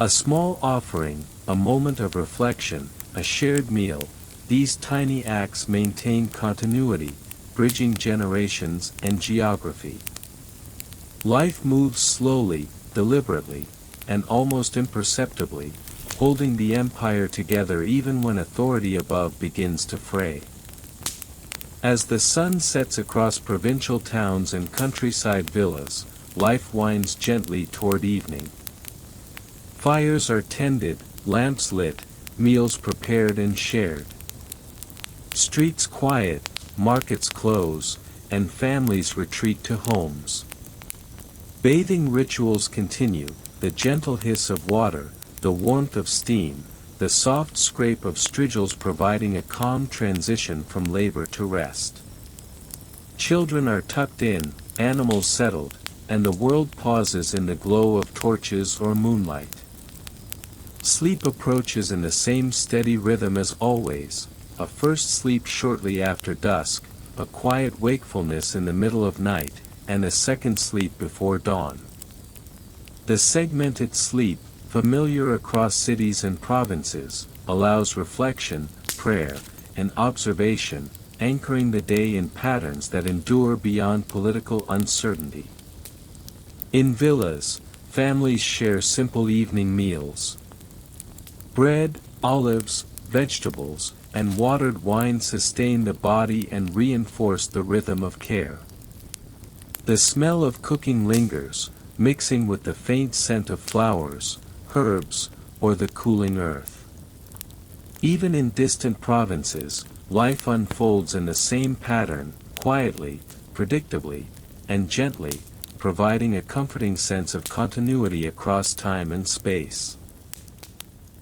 [SPEAKER 1] A small offering, a moment of reflection, a shared meal, these tiny acts maintain continuity, bridging generations and geography. Life moves slowly, deliberately, and almost imperceptibly, holding the empire together even when authority above begins to fray. As the sun sets across provincial towns and countryside villas, life winds gently toward evening. Fires are tended, lamps lit, meals prepared and shared. Streets quiet, markets close, and families retreat to homes. Bathing rituals continue, the gentle hiss of water, the warmth of steam, the soft scrape of strigils providing a calm transition from labor to rest. Children are tucked in, animals settled, and the world pauses in the glow of torches or moonlight. Sleep approaches in the same steady rhythm as always, a first sleep shortly after dusk, a quiet wakefulness in the middle of night, and a second sleep before dawn. The segmented sleep, familiar across cities and provinces, allows reflection, prayer, and observation, anchoring the day in patterns that endure beyond political uncertainty. In villas, families share simple evening meals. Bread, olives, vegetables, and watered wine sustain the body and reinforce the rhythm of care. The smell of cooking lingers, mixing with the faint scent of flowers, herbs, or the cooling earth. Even in distant provinces, life unfolds in the same pattern, quietly, predictably, and gently, providing a comforting sense of continuity across time and space.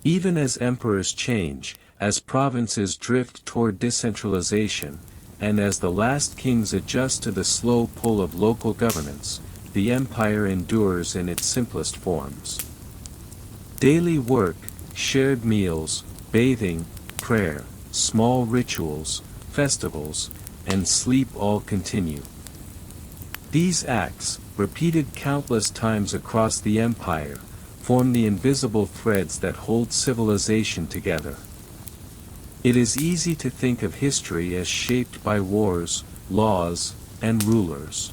[SPEAKER 1] Even as emperors change, as provinces drift toward decentralization, and as the last kings adjust to the slow pull of local governance, the empire endures in its simplest forms. Daily work, shared meals, bathing, prayer, small rituals, festivals, and sleep all continue. These acts, repeated countless times across the empire, form the invisible threads that hold civilization together. It is easy to think of history as shaped by wars, laws, and rulers.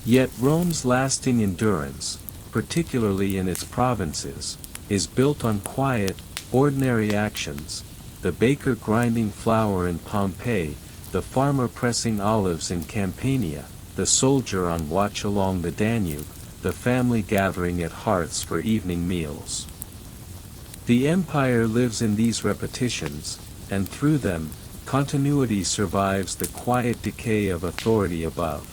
[SPEAKER 1] Yet Rome's lasting endurance, particularly in its provinces, is built on quiet, ordinary actions, the baker grinding flour in Pompeii, the farmer pressing olives in Campania, the soldier on watch along the Danube, the family gathering at hearths for evening meals. The empire lives in these repetitions, and through them, continuity survives the quiet decay of authority above.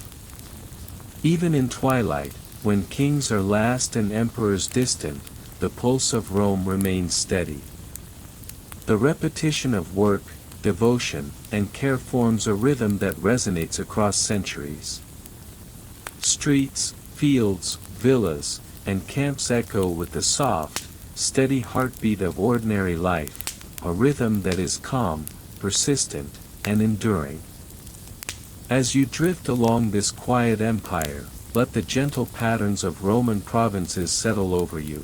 [SPEAKER 1] Even in twilight, when kings are last and emperors distant, the pulse of Rome remains steady. The repetition of work, devotion, and care forms a rhythm that resonates across centuries. Streets, fields, villas, and camps echo with the soft, steady heartbeat of ordinary life, a rhythm that is calm, persistent, and enduring. As you drift along this quiet empire, let the gentle patterns of Roman provinces settle over you.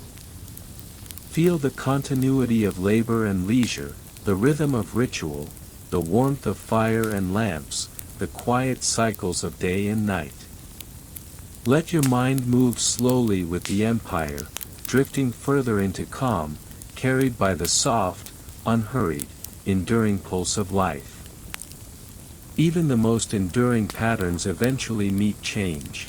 [SPEAKER 1] Feel the continuity of labor and leisure, the rhythm of ritual, the warmth of fire and lamps, the quiet cycles of day and night. Let your mind move slowly with the empire, drifting further into calm, carried by the soft, unhurried, enduring pulse of life. Even the most enduring patterns eventually meet change.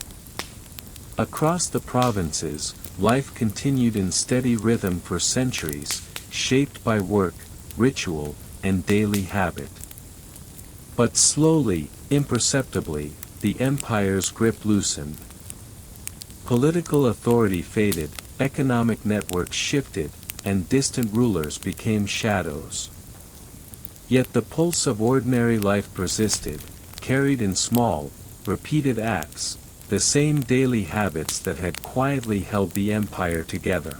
[SPEAKER 1] Across the provinces, life continued in steady rhythm for centuries, shaped by work, ritual, and daily habit. But slowly, imperceptibly, the empire's grip loosened. Political authority faded, economic networks shifted, and distant rulers became shadows. Yet the pulse of ordinary life persisted, carried in small, repeated acts, the same daily habits that had quietly held the empire together.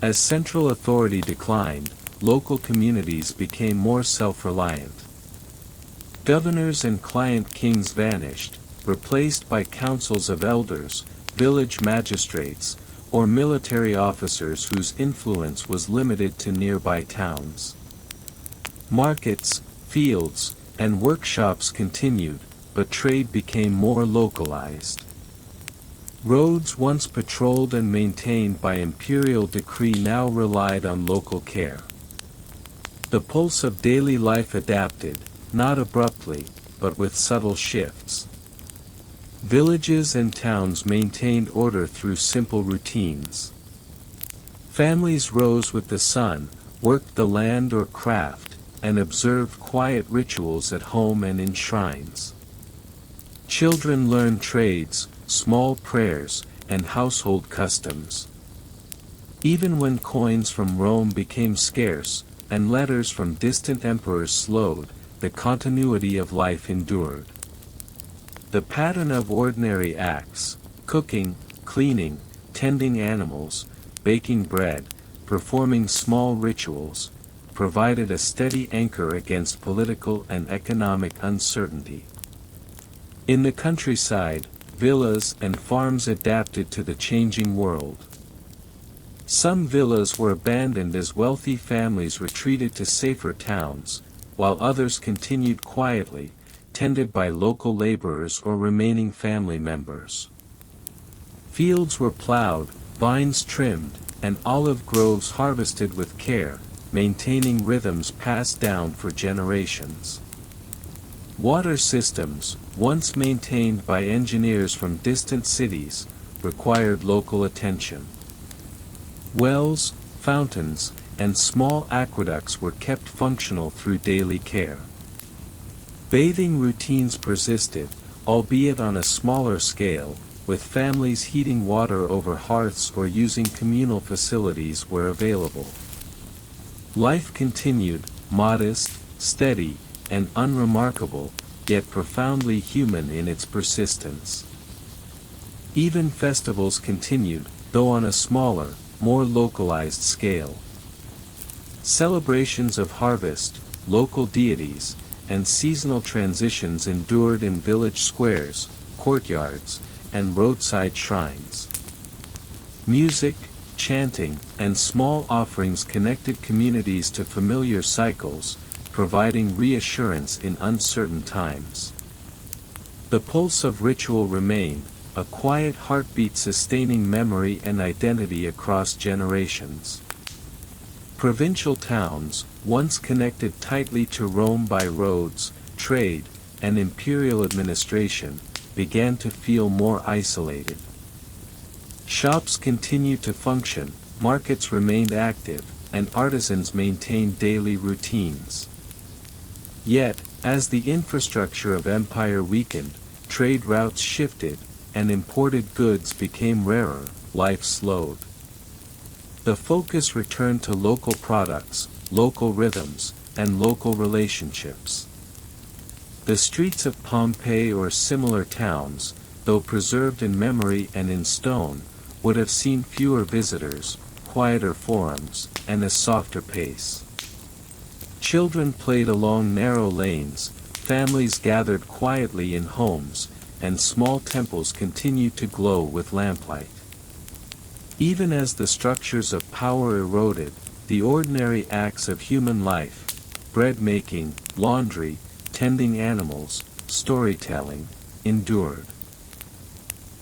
[SPEAKER 1] As central authority declined, local communities became more self-reliant. Governors and client kings vanished, replaced by councils of elders, village magistrates, or military officers whose influence was limited to nearby towns. Markets, fields, and workshops continued, but trade became more localized. Roads once patrolled and maintained by imperial decree now relied on local care. The pulse of daily life adapted, not abruptly, but with subtle shifts. Villages and towns maintained order through simple routines. Families rose with the sun, worked the land or craft, and observed quiet rituals at home and in shrines. Children learned trades, small prayers, and household customs. Even when coins from Rome became scarce, and letters from distant emperors slowed, the continuity of life endured. The pattern of ordinary acts, cooking, cleaning, tending animals, baking bread, performing small rituals, provided a steady anchor against political and economic uncertainty. In the countryside, villas and farms adapted to the changing world. Some villas were abandoned as wealthy families retreated to safer towns, while others continued quietly, tended by local laborers or remaining family members. Fields were plowed, vines trimmed, and olive groves harvested with care, maintaining rhythms passed down for generations. Water systems, once maintained by engineers from distant cities, required local attention. Wells, fountains, and small aqueducts were kept functional through daily care. Bathing routines persisted, albeit on a smaller scale, with families heating water over hearths or using communal facilities where available. Life continued, modest, steady, and unremarkable, yet profoundly human in its persistence. Even festivals continued, though on a smaller, more localized scale. Celebrations of harvest, local deities, and seasonal transitions endured in village squares, courtyards, and roadside shrines. Music, chanting, and small offerings connected communities to familiar cycles, providing reassurance in uncertain times. The pulse of ritual remained, a quiet heartbeat sustaining memory and identity across generations. Provincial towns, once connected tightly to Rome by roads, trade, and imperial administration, began to feel more isolated. Shops continued to function, markets remained active, and artisans maintained daily routines. Yet, as the infrastructure of empire weakened, trade routes shifted, and imported goods became rarer, life slowed. The focus returned to local products, local rhythms, and local relationships. The streets of Pompeii or similar towns, though preserved in memory and in stone, would have seen fewer visitors, quieter forums, and a softer pace. Children played along narrow lanes, families gathered quietly in homes, and small temples continued to glow with lamplight. Even as the structures of power eroded, the ordinary acts of human life, bread making, laundry, tending animals, storytelling, endured.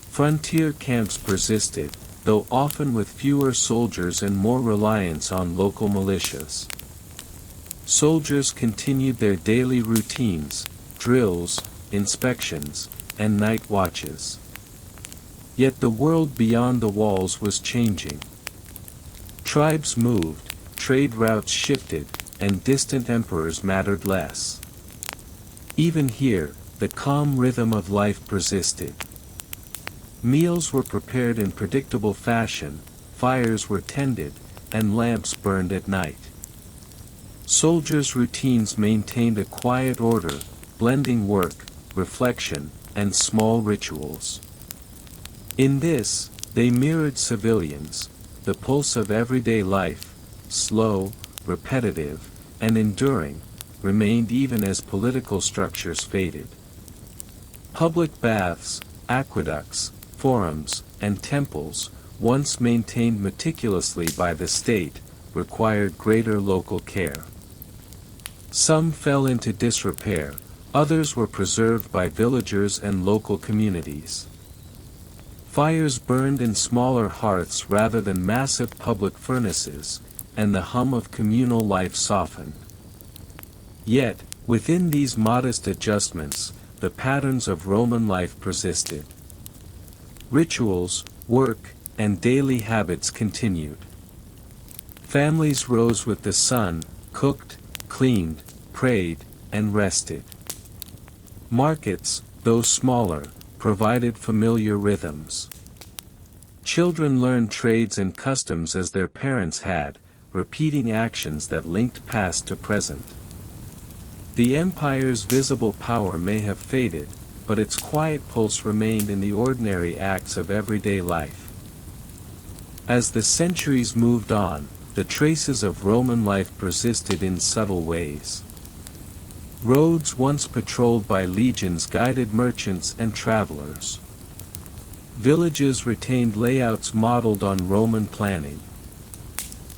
[SPEAKER 1] Frontier camps persisted, though often with fewer soldiers and more reliance on local militias. Soldiers continued their daily routines, drills, inspections, and night watches. Yet the world beyond the walls was changing. Tribes moved, trade routes shifted, and distant emperors mattered less. Even here, the calm rhythm of life persisted. Meals were prepared in predictable fashion, fires were tended, and lamps burned at night. Soldiers' routines maintained a quiet order, blending work, reflection, and small rituals. In this, they mirrored civilians, the pulse of everyday life, slow, repetitive, and enduring, remained even as political structures faded. Public baths, aqueducts, forums, and temples, once maintained meticulously by the state, required greater local care. Some fell into disrepair, others were preserved by villagers and local communities. Fires burned in smaller hearths rather than massive public furnaces, and the hum of communal life softened. Yet, within these modest adjustments, the patterns of Roman life persisted. Rituals, work, and daily habits continued. Families rose with the sun, cooked, cleaned, prayed, and rested. Markets, though smaller, provided familiar rhythms. Children learned trades and customs as their parents had, repeating actions that linked past to present. The empire's visible power may have faded, but its quiet pulse remained in the ordinary acts of everyday life. As the centuries moved on, the traces of Roman life persisted in subtle ways. Roads once patrolled by legions guided merchants and travelers. Villages retained layouts modeled on Roman planning.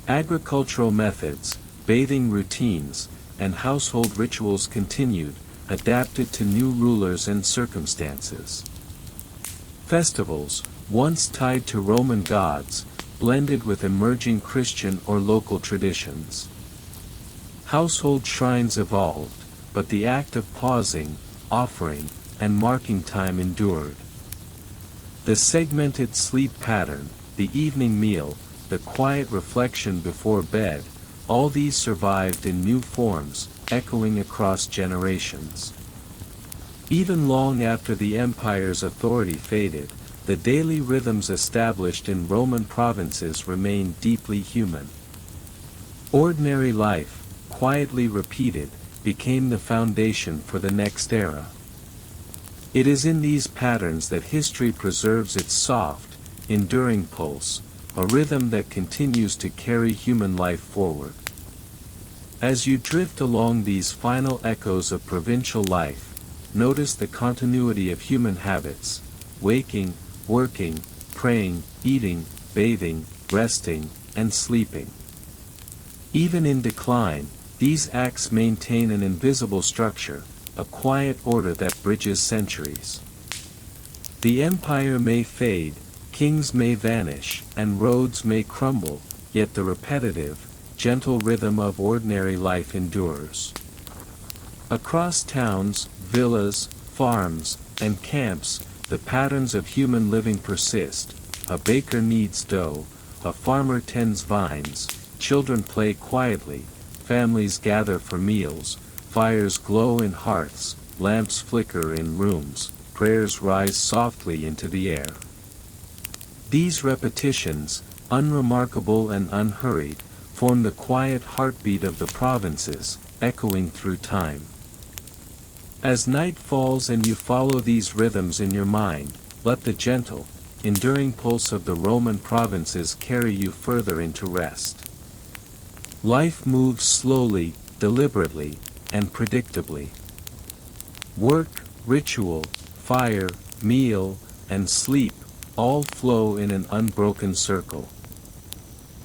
[SPEAKER 1] Agricultural methods, bathing routines, and household rituals continued, adapted to new rulers and circumstances. Festivals, once tied to Roman gods, blended with emerging Christian or local traditions. Household shrines evolved, but the act of pausing, offering, and marking time endured. The segmented sleep pattern, the evening meal, the quiet reflection before bed, all these survived in new forms, echoing across generations. Even long after the empire's authority faded, the daily rhythms established in Roman provinces remained deeply human. Ordinary life, quietly repeated, became the foundation for the next era. It is in these patterns that history preserves its soft, enduring pulse, a rhythm that continues to carry human life forward. As you drift along these final echoes of provincial life, notice the continuity of human habits: waking, working, praying, eating, bathing, resting, and sleeping. Even in decline, these acts maintain an invisible structure, a quiet order that bridges centuries. The empire may fade, kings may vanish, and roads may crumble, yet the repetitive, gentle rhythm of ordinary life endures. Across towns, villas, farms, and camps, the patterns of human living persist. A baker kneads dough, a farmer tends vines, children play quietly, families gather for meals, fires glow in hearths, lamps flicker in rooms, prayers rise softly into the air. These repetitions, unremarkable and unhurried, form the quiet heartbeat of the provinces, echoing through time. As night falls and you follow these rhythms in your mind, let the gentle, enduring pulse of the Roman provinces carry you further into rest. Life moves slowly, deliberately, and predictably. Work, ritual, fire, meal, and sleep all flow in an unbroken circle.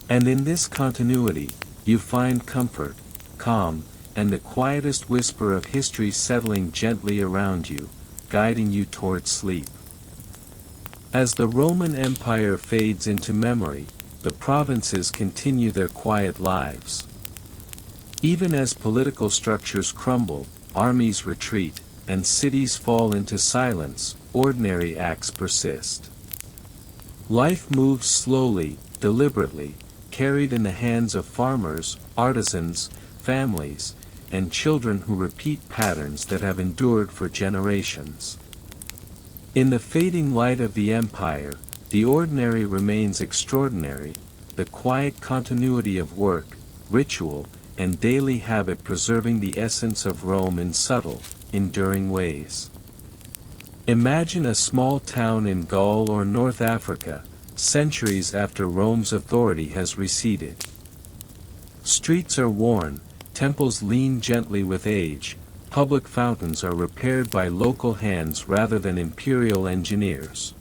[SPEAKER 1] And in this continuity, you find comfort, calm, and the quietest whisper of history settling gently around you, guiding you toward sleep. As the Roman Empire fades into memory, the provinces continue their quiet lives. Even as political structures crumble, armies retreat, and cities fall into silence, ordinary acts persist. Life moves slowly, deliberately, carried in the hands of farmers, artisans, families, and children who repeat patterns that have endured for generations. In the fading light of the empire, the ordinary remains extraordinary, the quiet continuity of work, ritual, and daily habit preserving the essence of Rome in subtle, enduring ways. Imagine a small town in Gaul or North Africa, centuries after Rome's authority has receded. Streets are worn, temples lean gently with age, public fountains are repaired by local hands rather than imperial engineers.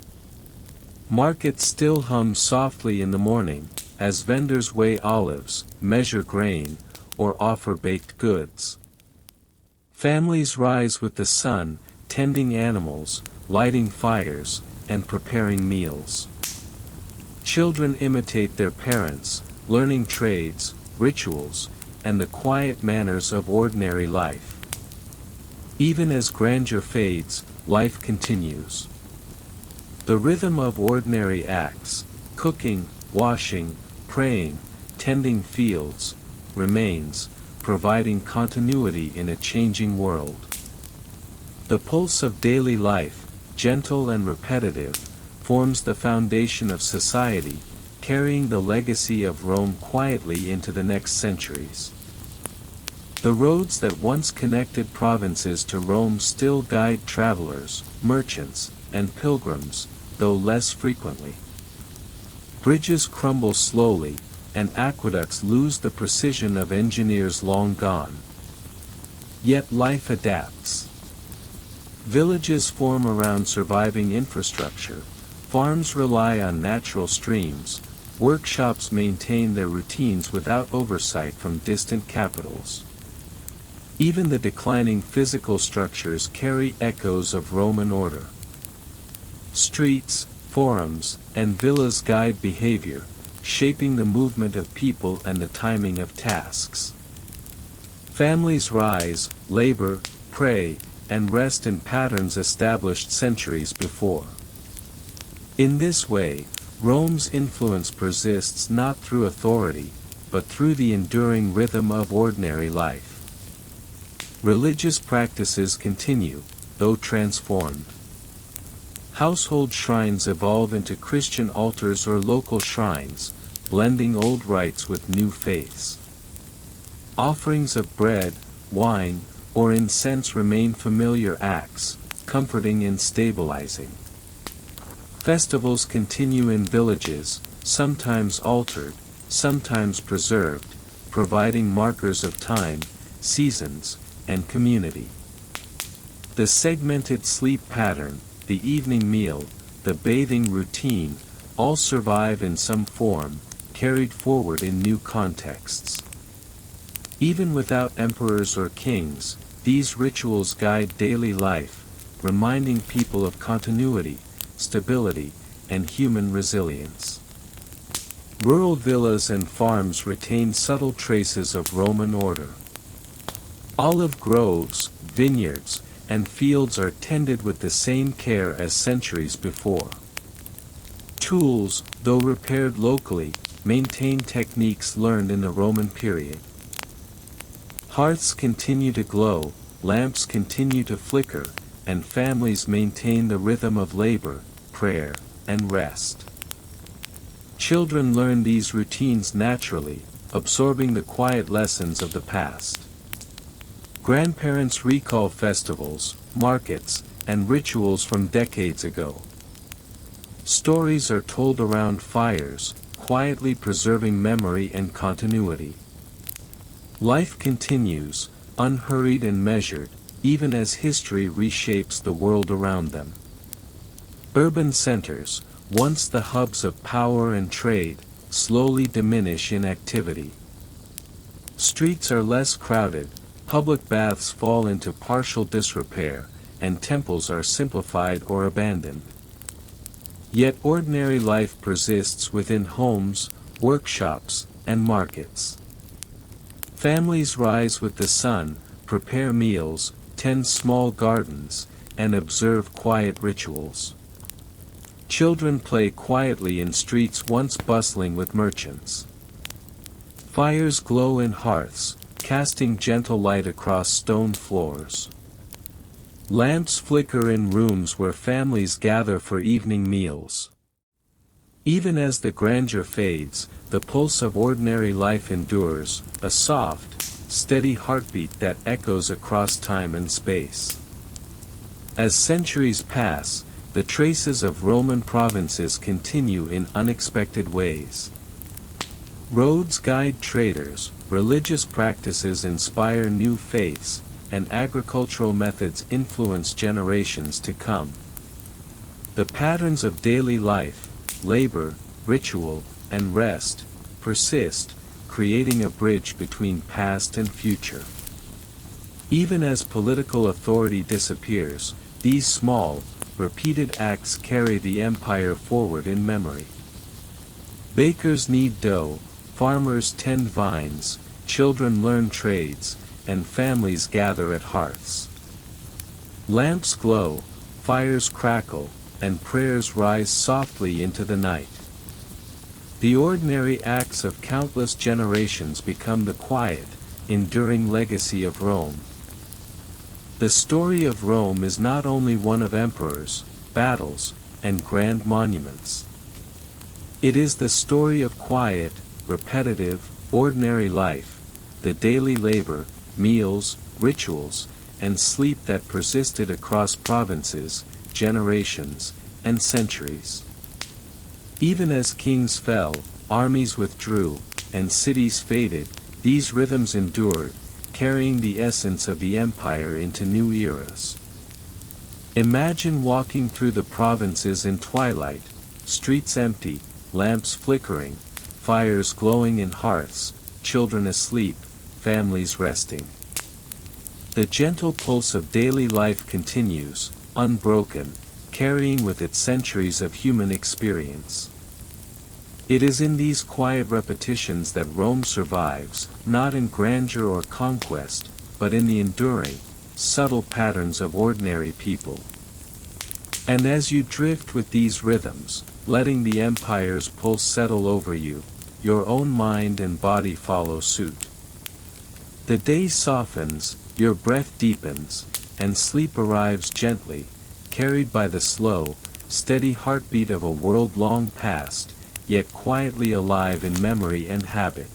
[SPEAKER 1] Markets still hum softly in the morning, as vendors weigh olives, measure grain, or offer baked goods. Families rise with the sun, tending animals, lighting fires, and preparing meals. Children imitate their parents, learning trades, rituals, and the quiet manners of ordinary life. Even as grandeur fades, life continues. The rhythm of ordinary acts, cooking, washing, praying, tending fields, remains, providing continuity in a changing world. The pulse of daily life, gentle and repetitive, forms the foundation of society, carrying the legacy of Rome quietly into the next centuries. The roads that once connected provinces to Rome still guide travelers, merchants, and pilgrims, though less frequently. Bridges crumble slowly, and aqueducts lose the precision of engineers long gone. Yet life adapts. Villages form around surviving infrastructure, farms rely on natural streams, workshops maintain their routines without oversight from distant capitals. Even the declining physical structures carry echoes of Roman order. Streets, forums, and villas guide behavior, shaping the movement of people and the timing of tasks. Families rise, labor, pray, and rest in patterns established centuries before. In this way, Rome's influence persists not through authority, but through the enduring rhythm of ordinary life. Religious practices continue, though transformed. Household shrines evolve into Christian altars or local shrines, blending old rites with new faiths. Offerings of bread, wine, or incense remain familiar acts, comforting and stabilizing. Festivals continue in villages, sometimes altered, sometimes preserved, providing markers of time, seasons, and community. The segmented sleep pattern, the evening meal, the bathing routine, all survive in some form, carried forward in new contexts. Even without emperors or kings, these rituals guide daily life, reminding people of continuity, stability, and human resilience. Rural villas and farms retain subtle traces of Roman order. Olive groves, vineyards, and fields are tended with the same care as centuries before. Tools, though repaired locally, maintain techniques learned in the Roman period. Hearths continue to glow, lamps continue to flicker, and families maintain the rhythm of labor, prayer, and rest. Children learn these routines naturally, absorbing the quiet lessons of the past. Grandparents recall festivals, markets, and rituals from decades ago. Stories are told around fires, quietly preserving memory and continuity. Life continues, unhurried and measured, even as history reshapes the world around them. Urban centers, once the hubs of power and trade, slowly diminish in activity. Streets are less crowded, public baths fall into partial disrepair, and temples are simplified or abandoned. Yet ordinary life persists within homes, workshops, and markets. Families rise with the sun, prepare meals, tend small gardens, and observe quiet rituals. Children play quietly in streets once bustling with merchants. Fires glow in hearths, casting gentle light across stone floors. Lamps flicker in rooms where families gather for evening meals. Even as the grandeur fades, the pulse of ordinary life endures, a soft, steady heartbeat that echoes across time and space. As centuries pass, the traces of Roman provinces continue in unexpected ways. Roads guide traders, religious practices inspire new faiths, and agricultural methods influence generations to come. The patterns of daily life, labor, ritual, and rest, persist, creating a bridge between past and future. Even as political authority disappears, these small, repeated acts carry the empire forward in memory. Bakers knead dough, farmers tend vines, children learn trades, and families gather at hearths. Lamps glow, fires crackle, and prayers rise softly into the night. The ordinary acts of countless generations become the quiet, enduring legacy of Rome. The story of Rome is not only one of emperors, battles, and grand monuments. It is the story of quiet, repetitive, ordinary life, the daily labor, meals, rituals, and sleep that persisted across provinces, generations, and centuries. Even as kings fell, armies withdrew, and cities faded, these rhythms endured, carrying the essence of the empire into new eras. Imagine walking through the provinces in twilight, streets empty, lamps flickering, fires glowing in hearths, children asleep, families resting. The gentle pulse of daily life continues, unbroken, carrying with it centuries of human experience. It is in these quiet repetitions that Rome survives, not in grandeur or conquest, but in the enduring, subtle patterns of ordinary people. And as you drift with these rhythms, letting the empire's pulse settle over you, your own mind and body follow suit. The day softens, your breath deepens, and sleep arrives gently, carried by the slow, steady heartbeat of a world long past, yet quietly alive in memory and habit.